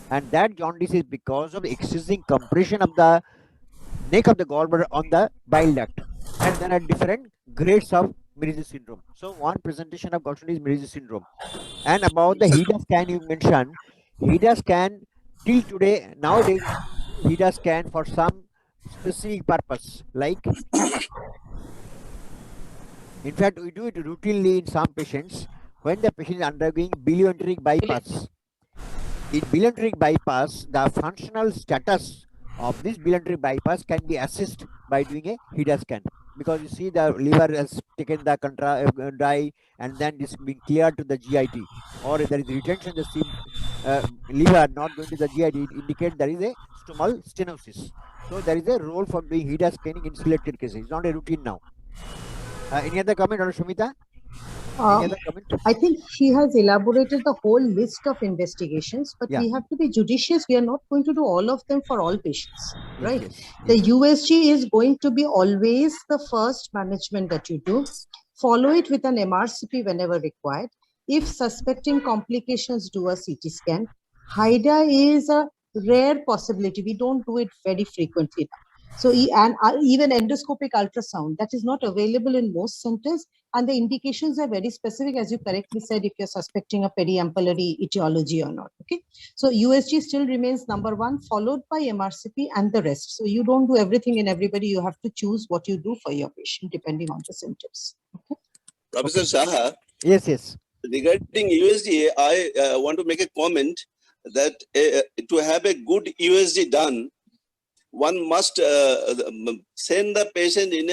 And that jaundice is because of excessive compression of the neck of the gallbladder on the bile duct. And there are different grades of Meniere's syndrome. So one presentation of gallstone is Meniere's syndrome. And about the HIDA scan you mentioned, HIDA scan till today, nowadays, HIDA scan for some specific purpose, like, in fact, we do it routinely in some patients when the patient is undergoing bilioenteric bypass. In bilioenteric bypass, the functional status of this bilioenteric bypass can be assessed by doing a HIDA scan, because you see the liver has taken the dye and then this being cleared to the GIT, or if there is retention in the liver not going to the GIT, it indicates there is a stomal stenosis. So there is a role for doing HIDA scanning in selected cases. It's not a routine now. Any other comment, Dr. Shumita? Any other comment? I think she has elaborated the whole list of investigations, but Yeah. we have to be judicious. We are not going to do all of them for all patients, Yes, right? yes, The yes. USG is going to be always the first management that you do. Follow it with an MRCP whenever required. If suspecting complications, do a CT scan. HIDA is a rare possibility. We don't do it very frequently now. So, even endoscopic ultrasound, that is not available in most centers. And the indications are very specific, as you correctly said, if you're suspecting a periampullary etiology or not. Okay. So USG still remains number one, followed by MRCP and the rest. So you don't do everything in everybody. You have to choose what you do for your patient, depending on the symptoms. Okay. Professor Okay. Saha, Yes, yes. regarding USG, I want to make a comment that to have a good USG done, one must send the patient in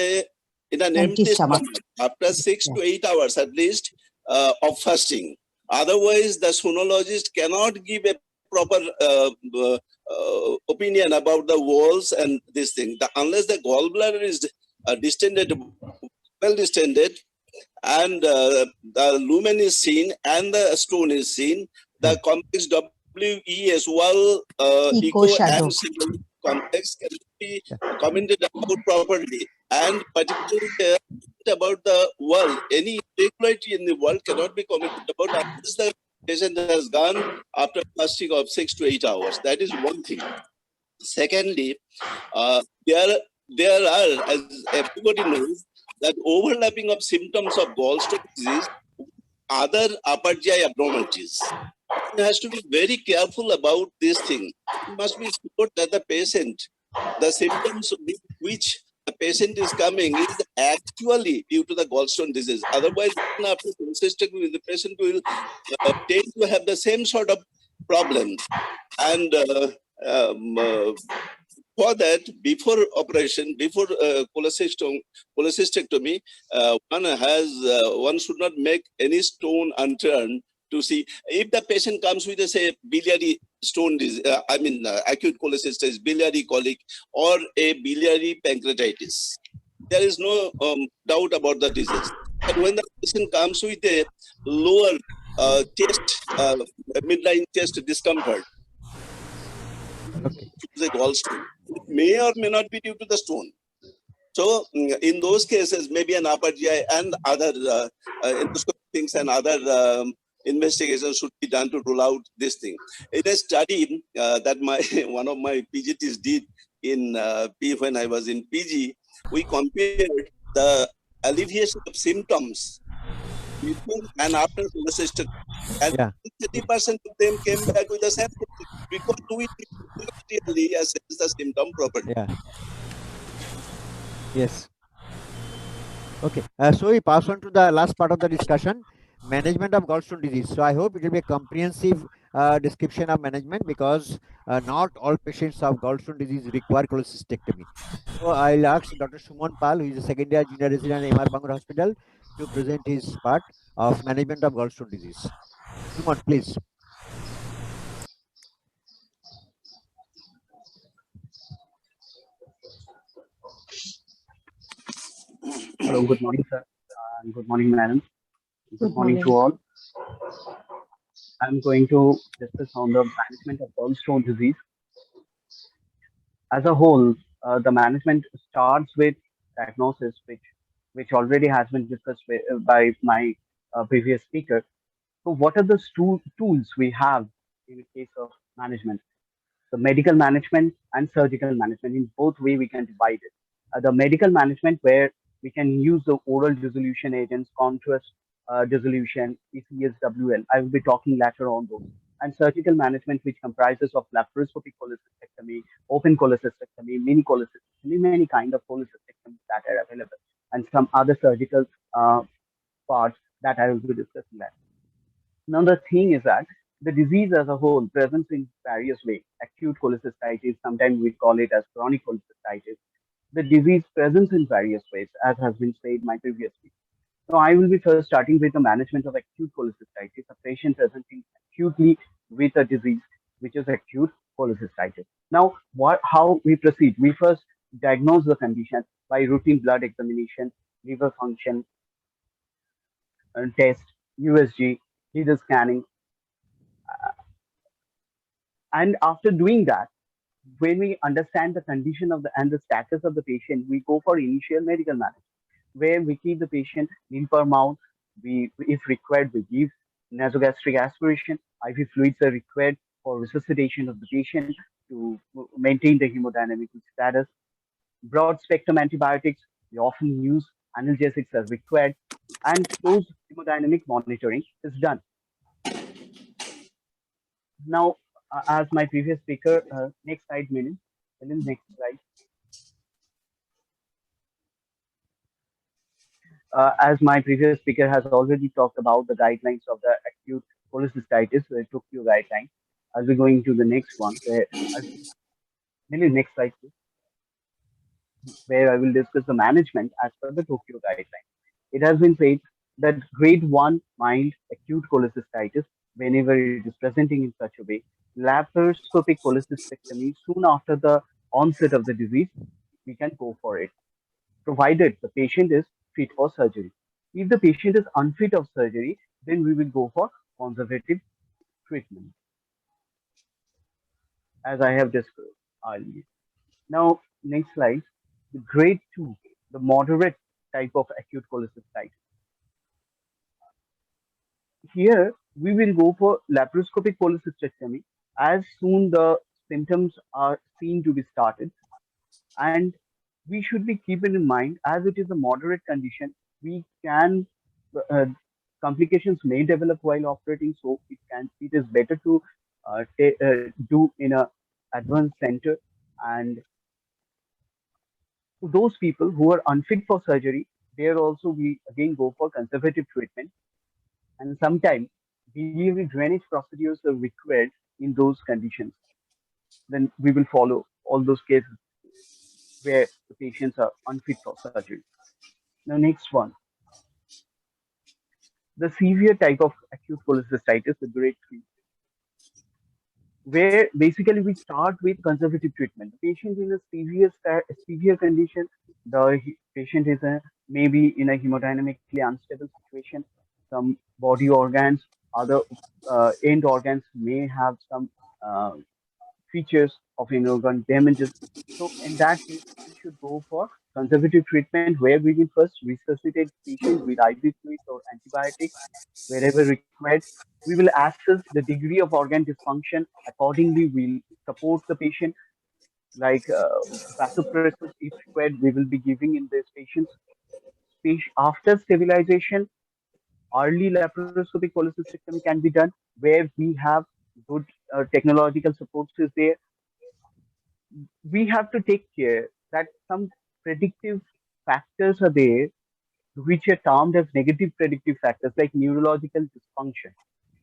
an empty stomach after 6 to 8 hours at least of fasting. Otherwise, the sonologist cannot give a proper opinion about the walls and this thing. Unless the gallbladder is distended, well distended, and the lumen is seen and the stone is seen, the complex WES, wall, echo shadow. and signal complex can be commented about properly, and particularly about the world. Any irregularity in the world cannot be commented about unless the patient has gone after fasting of 6 to 8 hours. That is one thing. Secondly, there are, as everybody knows, that overlapping of symptoms of gallstone disease, other upper GI abnormalities. One has to be very careful about this thing. It must be sure that the patient, the symptoms with which the patient is coming is actually due to the gallstone disease. Otherwise, after cholecystectomy, the patient will tend to have the same sort of problem. And for that, before operation, before cholecystectomy, one should not make any stone unturned to see if the patient comes with say biliary stone disease, acute cholecystitis, biliary colic, or a biliary pancreatitis. There is no doubt about the disease. But when the patient comes with a lower chest, midline chest discomfort, the gallstone, it may or may not be due to the stone. So in those cases, maybe an upper GI and other endoscopic things and other investigations should be done to rule out this thing. In a study that one of my PGTs did in when I was in PG, we compared the alleviation of symptoms before and after cholecystectomy, and 30% of them came back with the same thing because we really assess the symptom properly. Yeah. Yes. Okay. So we pass on to the last part of the discussion, management of gallstone disease. So I hope it will be a comprehensive description of management, because not all patients of gallstone disease require cholecystectomy. So I'll ask Dr. Suman Pal, who is a second year junior resident at MR Bangalore Hospital, to present his part of management of gallstone disease. Suman, please. Hello, good morning, sir. and good morning, madam. Good Morning to all. I'm going to discuss on the management of gallstone disease. As a whole, the management starts with diagnosis, which already has been discussed by my previous speaker. So, what are the tools we have in the case of management? The medical management and surgical management. In both way, we can divide it. The medical management, where we can use the oral dissolution agents, contrast dissolution, ECSWL. I will be talking later on those. And surgical management, which comprises of laparoscopic cholecystectomy, open cholecystectomy, mini cholecystectomy, many kind of cholecystectomies that are available, and some other surgical parts that I will be discussing later. Now, the thing is that the disease as a whole presents in various ways. Acute cholecystitis, sometimes we call it as chronic cholecystitis. The disease presents in various ways, as has been said my previously. So I will be first starting with the management of acute cholecystitis, a patient presenting acutely with a disease which is acute cholecystitis. Now, how we proceed? We first diagnose the condition by routine blood examination, liver function test, USG, liver scanning, and after doing that, when we understand the condition of the and the status of the patient, we go for initial medical management, where we keep the patient in per mouth. If required, we give nasogastric aspiration. IV fluids are required for resuscitation of the patient to maintain the hemodynamic status. Broad spectrum antibiotics, we often use analgesics as required, and close hemodynamic monitoring is done. Now, as my previous speaker, next slide, Milind, next slide. As my previous speaker has already talked about the guidelines of the acute cholecystitis, the Tokyo guideline. I'll be going to the next one. Next slide, please. Where I will discuss the management as per the Tokyo guideline. It has been said that grade 1 mild acute cholecystitis, whenever it is presenting in such a way, laparoscopic cholecystectomy soon after the onset of the disease, we can go for it, provided the patient is fit for surgery. If the patient is unfit of surgery, then we will go for conservative treatment, as I have discussed earlier. Now, next slide. The grade 2, the moderate type of acute cholecystitis. Here, we will go for laparoscopic cholecystectomy as soon the symptoms are seen to be started. And we should be keeping in mind, as it is a moderate condition, we can complications may develop while operating, so it is better to do in a advanced center. And to those people who are unfit for surgery, there also we again go for conservative treatment, and sometimes biliary drainage procedures are required in those conditions. Then we will follow all those cases where the patients are unfit for surgery. Now, next one. The severe type of acute cholecystitis, the grade 3, where basically we start with conservative treatment. The patient in a severe condition, the patient is maybe in a hemodynamically unstable situation. Some body organs, other end organs may have some features of organ damages. So in that case, we should go for conservative treatment, where we will first resuscitate patients with IV fluids or antibiotics wherever required. We will assess the degree of organ dysfunction. Accordingly, we'll support the patient, like vasopressors if required, we will be giving in these patients. After stabilization, early laparoscopic cholecystectomy can be done, where we have good technological supports is there. We have to take care that some predictive factors are there, which are termed as negative predictive factors, like neurological dysfunction,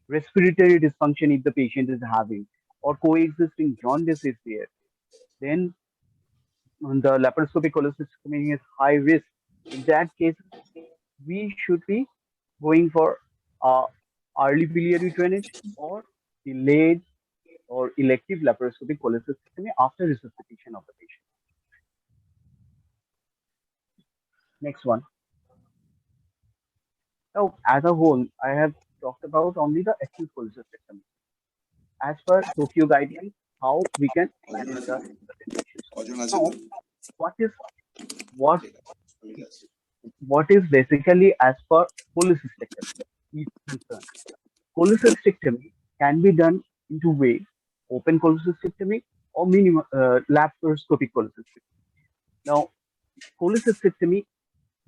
respiratory dysfunction if the patient is having, or coexisting jaundice is there. Then the laparoscopic cholecystectomy is high risk. In that case, we should be going for early biliary drainage or delayed or elective laparoscopic cholecystectomy after resuscitation of the patient. Next one. Now, as a whole, I have talked about only the acute cholecystectomy. As per Tokyo guidelines, how we can manage the patients. Now, what is what what is basically as per cholecystectomy is concerned? Cholecystectomy can be done in two ways: open cholecystectomy or laparoscopic cholecystectomy. Now, cholecystectomy,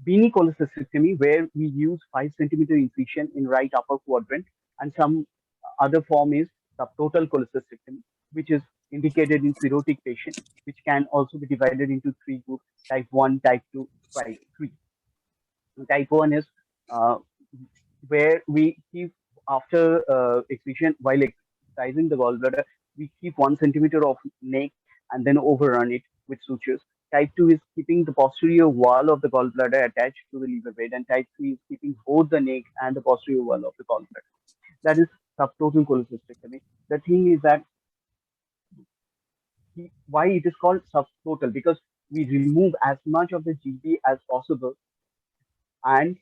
Bini cholecystectomy, where we use 5 centimeter incision in right upper quadrant, and some other form is subtotal cholecystectomy, which is indicated in cirrhotic patient, which can also be divided into three groups: type 1, type 2, type 3. Type 1 is uh, where we keep after excision, while excising the gallbladder, we keep 1 centimeter of neck and then overrun it with sutures. Type 2 is keeping the posterior wall of the gallbladder attached to the liver bed, and type 3 is keeping both the neck and the posterior wall of the gallbladder. That is subtotal cholecystectomy. The thing is that why it is called subtotal, because we remove as much of the GB as possible and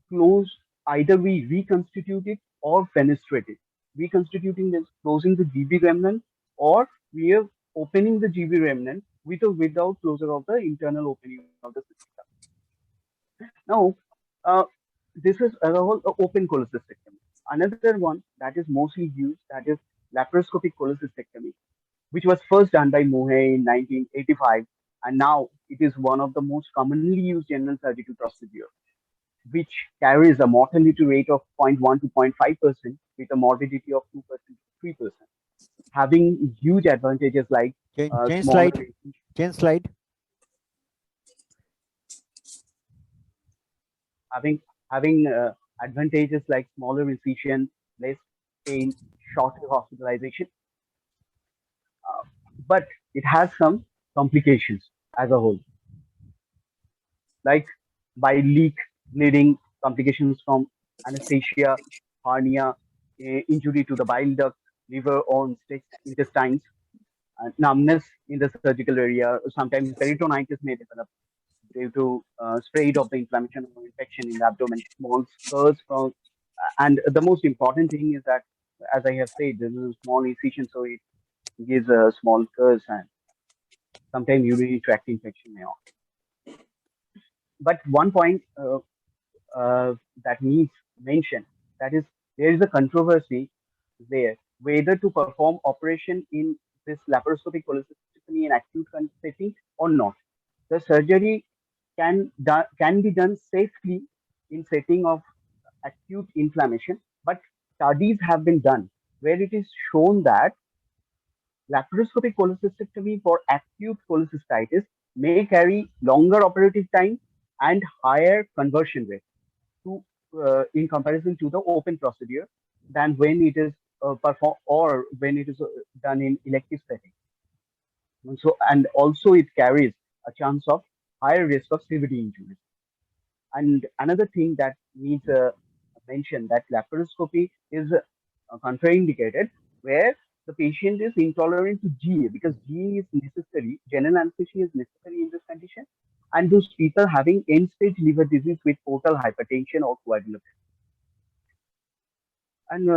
close, either we reconstitute it or fenestrate it. Reconstituting is closing the GB remnant, or we are opening the GB remnant with or without closure of the internal opening of the system. Now, uh, this is a whole open cholecystectomy. Another one that is mostly used, that is laparoscopic cholecystectomy, which was first done by Mohey in 1985, and now it is one of the most commonly used general surgical procedure, which carries a mortality rate of 0.1 to 0.5% with a morbidity of 2% to 3%, having huge advantages like Change smaller, slide. Change slide. having advantages like smaller incision, less pain, shorter hospitalization, but it has some complications as a whole, like bile leak, bleeding, complications from anesthesia, hernia, injury to the bile duct, liver or intestines, numbness in the surgical area. Sometimes peritonitis may develop due to spread of the inflammation or infection in the abdomen, small scars from, and the most important thing is that, as I have said, this is a small incision, so it gives a small curse, and sometimes urinary tract infection may occur. But one point that needs mention, that is, there is a controversy there whether to perform operation in this laparoscopic cholecystectomy in acute setting or not. The surgery can be done safely in setting of acute inflammation, but studies have been done where it is shown that laparoscopic cholecystectomy for acute cholecystitis may carry longer operative time and higher conversion rate to in comparison to the open procedure than when it is performed or when it is done in elective setting. And so, and also it carries a chance of higher risk of CVD injuries. And another thing that needs mention, that laparoscopy is contraindicated where the patient is intolerant to GA, because GA is necessary, general anesthesia is necessary in this condition, and those people having end-stage liver disease with portal hypertension or coagulopathy, and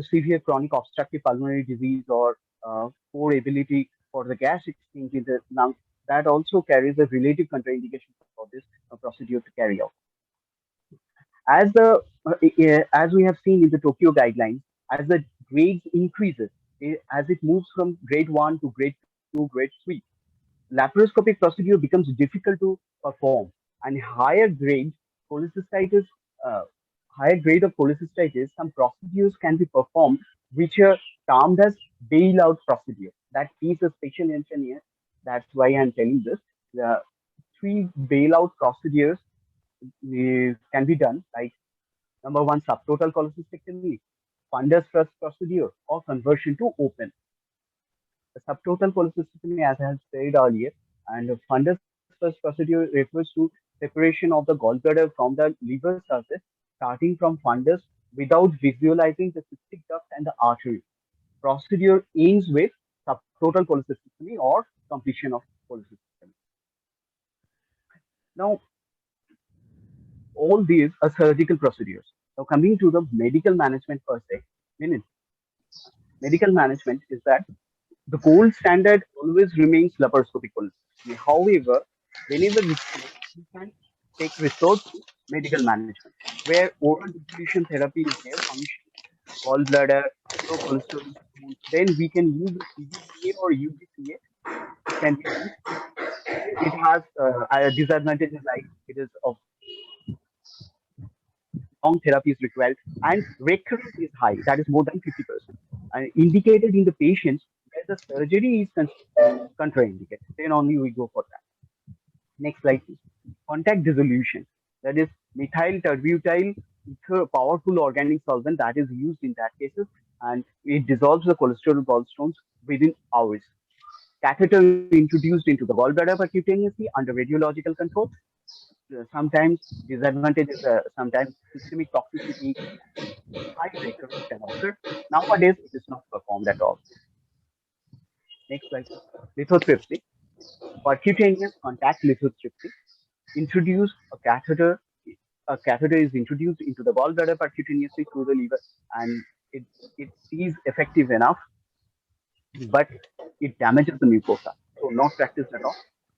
severe chronic obstructive pulmonary disease or poor ability for the gas exchange in the lung, that also carries a relative contraindication for this procedure to carry out. As we have seen in the Tokyo guidelines, as the grades increases, as it moves from grade 1 to grade 2, grade 3, laparoscopic procedure becomes difficult to perform, and cholecystitis, uh, higher grade of cholecystitis, some procedures can be performed which are termed as bailout procedure. That is a special mention here. That's why I'm telling this. The 3 bailout procedures can be done, like number 1, subtotal cholecystectomy, fundus first procedure, or conversion to open. The subtotal cholecystectomy, as I have said earlier, and the fundus first procedure refers to separation of the gallbladder from the liver surface, starting from fundus without visualizing the cystic duct and the artery. Procedure ends with subtotal cholecystectomy or completion of cholecystectomy. Now, all these are surgical procedures. Now coming to the medical management per se, meaning medical management is that the gold standard always remains laparoscopic cholecystectomy. However, whenever required, we can take resort to medical management, where oral dissolution therapy is their function, gallbladder, low cholesterol stones. Then we can use CGCA or UGCA. It can be used. It has disadvantages like it is of long therapy is required and recurrence is high, that is more than 50%. And indicated in the patients where the surgery is contraindicated, then only we go for that. Next slide, please. Contact dissolution, that is methyl terbutyl ether, powerful organic solvent that is used in that cases, and it dissolves the cholesterol gallstones within hours. Catheter introduced into the gallbladder percutaneously under radiological control. Sometimes disadvantages, sometimes systemic toxicity, high recurrence can occur. Nowadays, it is not performed at all. Next slide. Lithotripsy. Percutaneous contact lithotripsy. Introduce a catheter. A catheter is introduced into the gallbladder percutaneously through the liver, and it is effective enough, but it damages the mucosa. So not practiced at all.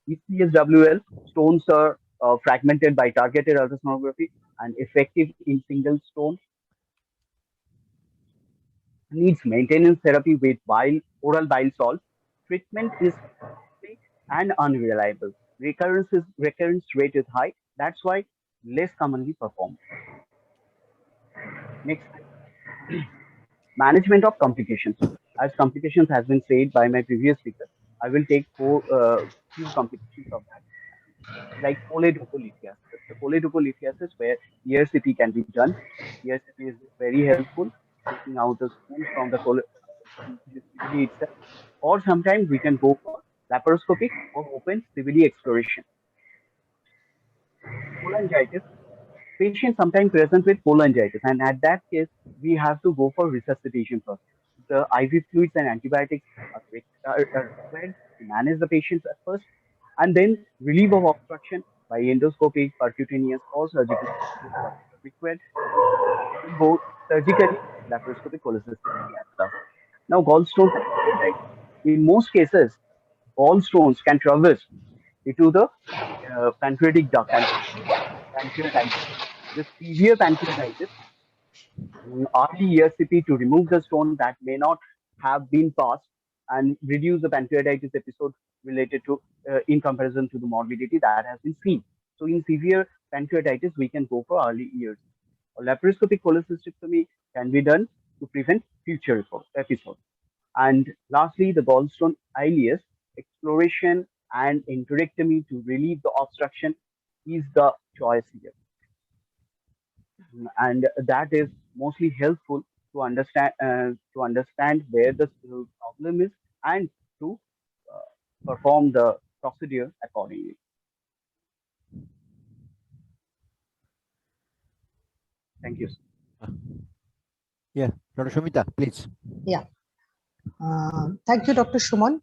ECSWL, stones are fragmented by targeted ultrasonography and effective in single stone. Needs maintenance therapy with oral bile salt. Treatment is costly and unreliable. Recurrence rate is high. That's why less commonly performed. Next. Management of complications. As complications has been said by my previous speaker, I will take few complications of that. Like choledocholithiasis. The choledocholithiasis where ERCP can be done. ERCP is very helpful, taking out the stones from the CVD itself. Or sometimes we can go for laparoscopic or open CVD exploration. Cholangitis. Patients sometimes present with cholangitis, and at that case, we have to go for resuscitation first. The IV fluids and antibiotics are required to manage the patients at first, and then relief of obstruction by endoscopic, percutaneous, or surgical required. Both surgically, laparoscopic cholecystectomy as well. Now, gallstones. In most cases, gallstones can traverse into the pancreatic duct and pancreatitis. The severe pancreatitis, early ERCP to remove the stone that may not have been passed and reduce the pancreatitis episode related to, in comparison to the morbidity that has been seen. So in severe pancreatitis, we can go for early ERCP. Laparoscopic cholecystectomy can be done to prevent future episodes. And lastly, the gallstone ileus, exploration and enterectomy to relieve the obstruction is the choice here. And that is mostly helpful to understand where the problem is and to perform the procedure accordingly. Thank you. Yeah, Dr. Shumita, please. Yeah. Thank you, Dr. Shuman.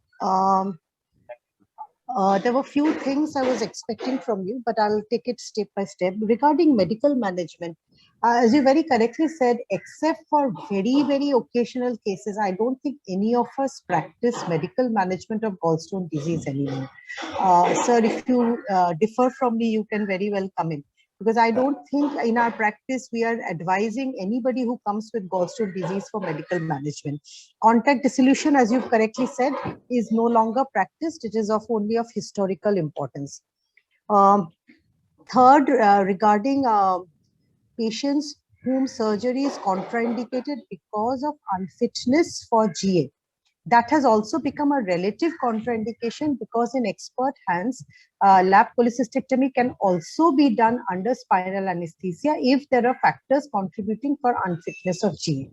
There were few things I was expecting from you, but I'll take it step by step. Regarding medical management, as you very correctly said, except for very, very occasional cases, I don't think any of us practice medical management of gallstone disease anymore. Sir, if you differ from me, you can very well come in. Because I don't think in our practice, we are advising anybody who comes with gallstone disease for medical management. Contact dissolution, as you've correctly said, is no longer practiced. It is only of historical importance. Third, regarding patients whom surgery is contraindicated because of unfitness for GA. That has also become a relative contraindication because in expert hands, lap cholecystectomy can also be done under spinal anesthesia if there are factors contributing for unfitness of GA.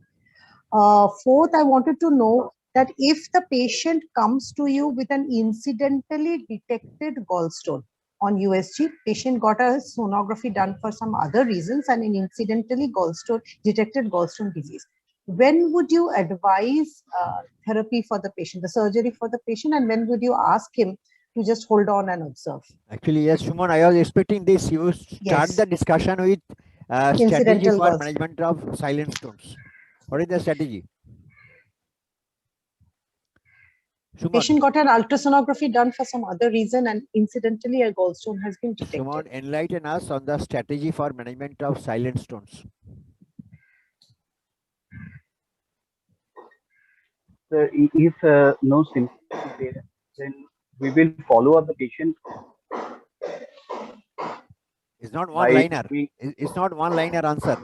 Fourth, I wanted to know that if the patient comes to you with an incidentally detected gallstone on USG, patient got a sonography done for some other reasons and an incidentally detected gallstone disease. When would you advise therapy for the patient, the surgery for the patient, and when would you ask him to just hold on and observe. Actually, yes, Shuman, I was expecting this. You start Yes. the discussion with strategy Incidental for gallstones. management of silent stones. What is the strategy? Shuman, Patient got an ultrasonography done for some other reason, and incidentally a gallstone has been detected. Shuman, enlighten us on the strategy for management of silent stones. So if no symptoms is there, then we will follow up the patient It's not by one-liner. doing It's not one-liner answer.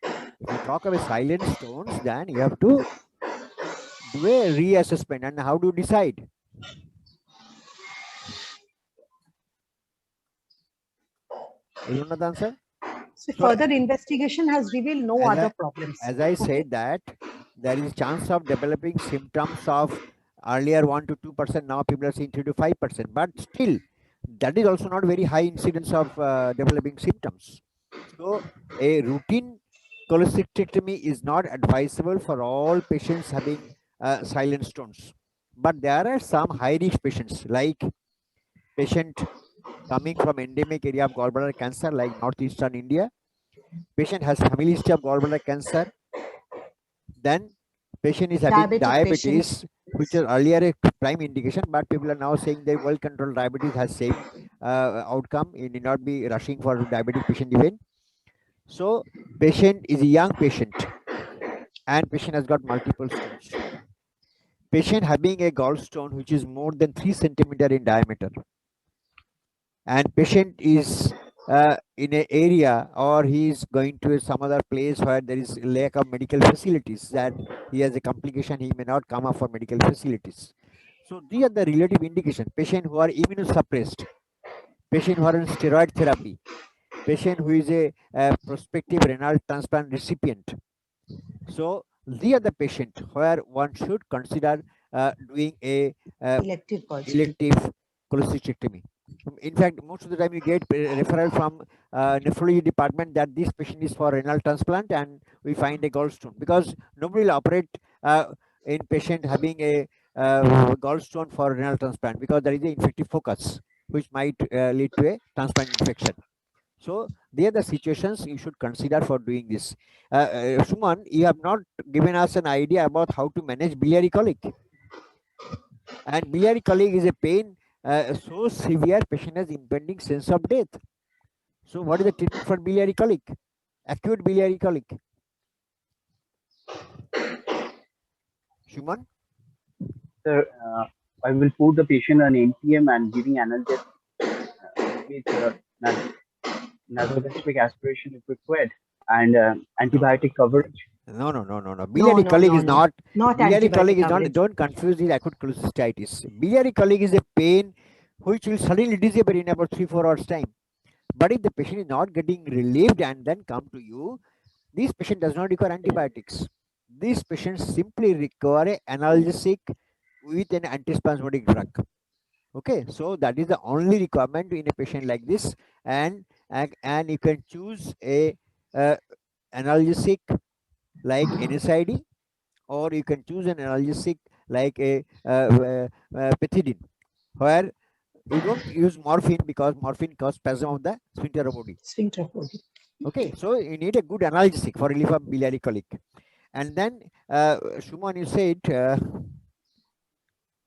If you talk about silent stones, then you have to do a reassessment. And how do you decide? You don't know the answer? So further investigation has revealed no as other problems. As I Okay. said that there is chance of developing symptoms of earlier 1 to 2%. Now people are seeing 3 to 5%. But still, that is also not very high incidence of developing symptoms. So a routine cholecystectomy is not advisable for all patients having silent stones. But there are some high risk patients, like patient coming from endemic area of gallbladder cancer like northeastern India. Patient has family history of gallbladder cancer. Then patient is having Diabetic diabetes, which is earlier a prime indication, but people are now saying that well-controlled diabetes has same outcome. You need not be rushing for diabetic patient even. So patient is a young patient, and patient has got multiple stones. Patient having a gallstone which is more than 3 centimeter in diameter, and patient is in an area, or he is going to some other place where there is lack of medical facilities, that he has a complication, he may not come up for medical facilities. So these are the relative indication. Patient who are immunosuppressed, patient who are on steroid therapy, patient who is a prospective renal transplant recipient. So these are the patient where one should consider doing a Elective gallstone. elective cholecystectomy. In fact, most of the time you get referral from nephrology department that this patient is for renal transplant, and we find a gallstone, because nobody will operate in patient having a gallstone for renal transplant, because there is an infective focus which might lead to a transplant infection. So they are the situations you should consider for doing this. Suman, you have not given us an idea about how to manage biliary colic. And biliary colic is a pain so severe, patient has impending sense of death. So what is the treatment for biliary colic? Acute biliary colic. Shuman? Sir, I will put the patient on NTM and giving analgesic with nasogastric aspiration if required, and antibiotic coverage. No. Biliary colic is not biliary colic is not. coverage. Don't confuse the acute cholecystitis. Biliary colic is a pain which will suddenly disappear in about 3-4 hours time. But if the patient is not getting relieved and then come to you, this patient does not require antibiotics. These patients simply require an analgesic with an antispasmodic drug. Okay, so that is the only requirement in a patient like this, and you can choose a analgesic like NSAID, or you can choose an analgesic like a pethidine, where you don't use morphine, because morphine causes spasm of the sphincter of body. Sphincter of body. Okay, so you need a good analgesic for relief of biliary colic. And then Shuman, you said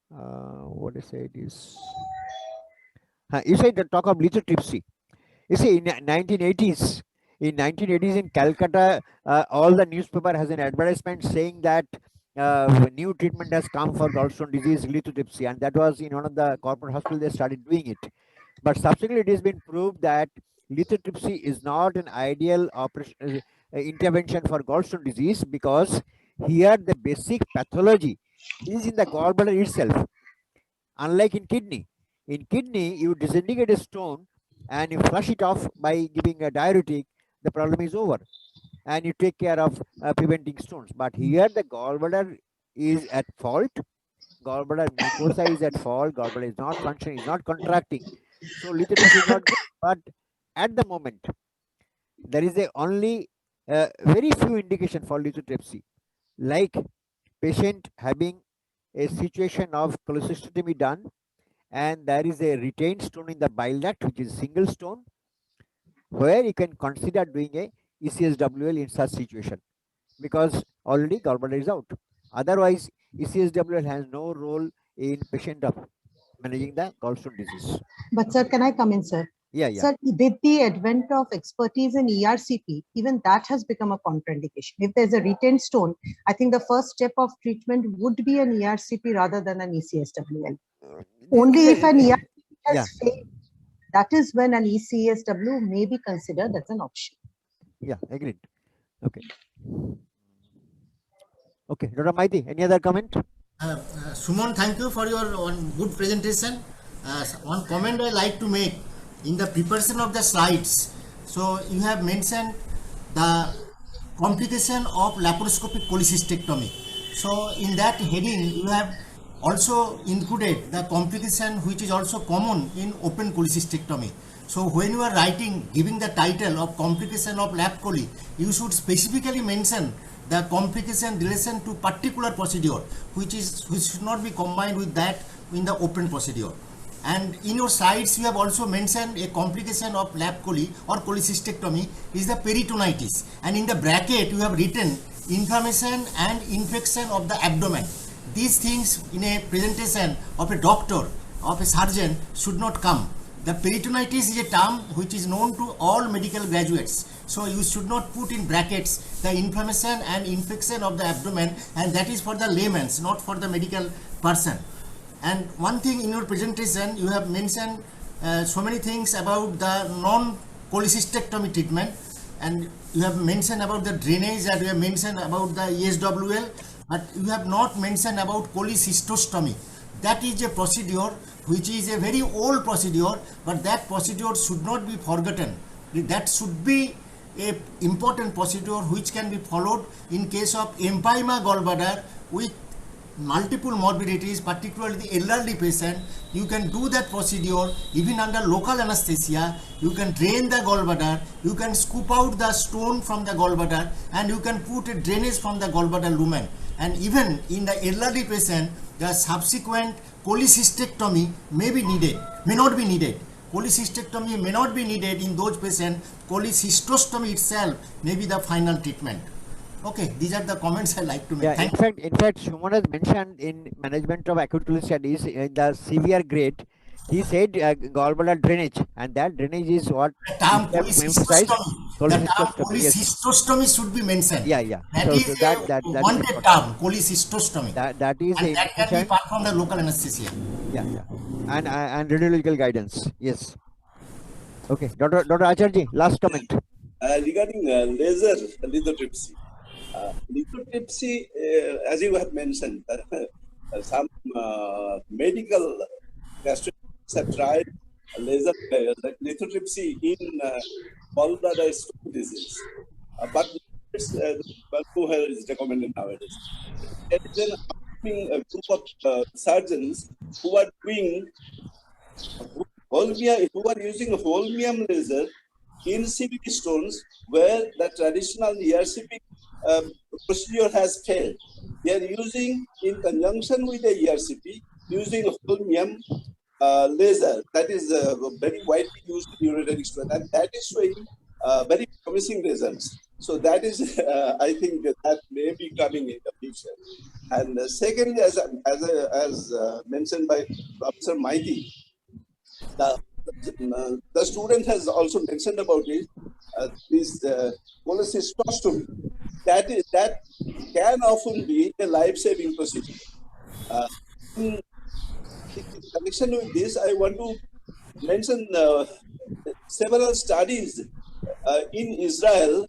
what you said is you said the talk of lithotripsy. You see, in 1980s, in Calcutta, all the newspaper has an advertisement saying that new treatment has come for gallstone disease, lithotripsy, and that was in one of the corporate hospitals. They started doing it, but subsequently it has been proved that lithotripsy is not an ideal operation intervention for gallstone disease, because here the basic pathology is in the gallbladder itself. Unlike in kidney you disintegrate a stone and you flush it off by giving a diuretic, the problem is over, and you take care of preventing stones. But here the gallbladder is at fault, gallbladder mucosa is at fault, gallbladder is not functioning, is not contracting. So lithotripsy is not good. But at the moment, there is a only very few indication for lithotripsy, like patient having a situation of cholecystectomy done, and there is a retained stone in the bile duct, which is single stone, where you can consider doing a ECSWL in such situation, because already gallbladder is out. Otherwise, ECSWL has no role in patient of managing the gallstone disease. But sir, can I come in, sir? Yeah, yeah. Sir, with the advent of expertise in ERCP, even that has become a contraindication. If there's a retained stone, I think the first step of treatment would be an ERCP rather than an ECSWL. Only if an ERCP has failed, that is when an ECSW may be considered as an option. Yeah, agreed. Okay. Okay, Dr. Maiti, any other comment? Suman, thank you for your good presentation. One comment I like to make in the preparation of the slides. So you have mentioned the complication of laparoscopic cholecystectomy. So in that heading, you have also included the complication which is also common in open cholecystectomy. So when you are writing, giving the title of complication of lap chole, you should specifically mention the complication relation to particular procedure, which should not be combined with that in the open procedure. And in your slides, you have also mentioned a complication of lap chole or cholecystectomy is the peritonitis, and in the bracket you have written inflammation and infection of the abdomen. These things in a presentation of a doctor, of a surgeon, should not come. The peritonitis is a term which is known to all medical graduates. So you should not put in brackets the inflammation and infection of the abdomen, and that is for the layman's, not for the medical person. And one thing in your presentation, you have mentioned so many things about the non-cholecystectomy treatment, and you have mentioned about the drainage, and you have mentioned about the ESWL, but you have not mentioned about cholecystostomy. That is a procedure which is a very old procedure, but that procedure should not be forgotten. That should be a important procedure which can be followed in case of empyema gallbladder with multiple morbidities, particularly the elderly patient. You can do that procedure even under local anesthesia. You can drain the gallbladder, you can scoop out the stone from the gallbladder, and you can put a drainage from the gallbladder lumen. And even in the elderly patient, the subsequent cholecystectomy may be needed, may not be needed. Cholecystectomy may not be needed in those patients. Cholecystostomy itself may be the final treatment. Okay, these are the comments I like to make. Yeah, in fact, Suman has mentioned in management of acute cholecystitis in the severe grade, he said gallbladder drainage, and that drainage is what the term cholecystostomy should be mentioned. Yeah, yeah. That is a wanted term, cholecystostomy. That is and that can be performed the local anesthesia. Yeah, yeah. And radiological guidance. Yes. Okay, Dr. Acharji, last comment. Regarding laser lithotripsy. Lithotripsy, as you have mentioned, some medical gastroenterologists have tried laser lithotripsy in gallbladder stone disease, but it's who is recommended nowadays. There is a group of surgeons who are doing who are using holmium laser in CBD stones where the traditional ERCP procedure has failed. They are using, in conjunction with the ERCP, using holmium laser that is very widely used in urinary stone, and that is showing very promising results. So that is, I think that may be coming in the future. And secondly, as mentioned by Professor Maiti, the student has also mentioned about it. This cholecystostomy that can often be a life-saving procedure. In connection with this, I want to mention several studies in Israel.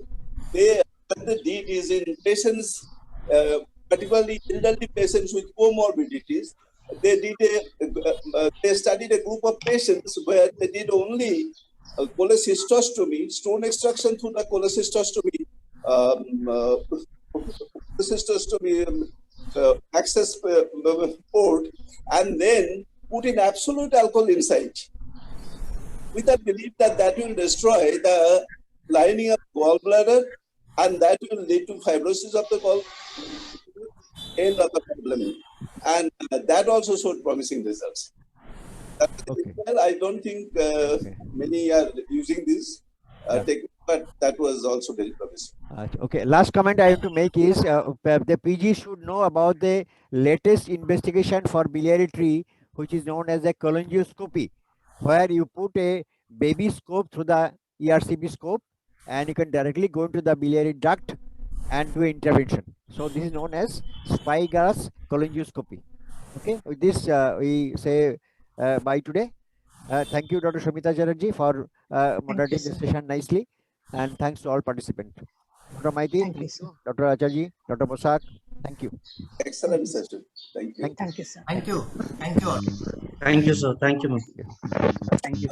What they did is in patients, particularly elderly patients with comorbidities, they studied a group of patients where they did only cholecystostomy, stone extraction through the cholecystostomy, access port, and then put in absolute alcohol inside, with the belief that that will destroy the lining of gallbladder, and that will lead to fibrosis of the gallbladder, end of the problem. And that also showed promising results. Okay. Well, I don't think Okay. many are using this Yeah. technique, but that was also very promising. Okay. Last comment I have to make is the PG should know about the latest investigation for biliary tree, which is known as a cholangioscopy, where you put a baby scope through the ERCP scope, and you can directly go into the biliary duct and do intervention. So this is known as spyglass cholangioscopy. Okay. With this, we say bye today. Thank you, Dr. Shomita Chatterjee, for moderating sir. this session nicely, and thanks to all participants. Dr. Maiti, Thank you, sir. Dr. Acharji, Dr. Bosak, thank you. Excellent session. Thank you. Thank you, sir. Thank you. Thank you all. Thank you, sir. Thank you, ma'am. Thank you.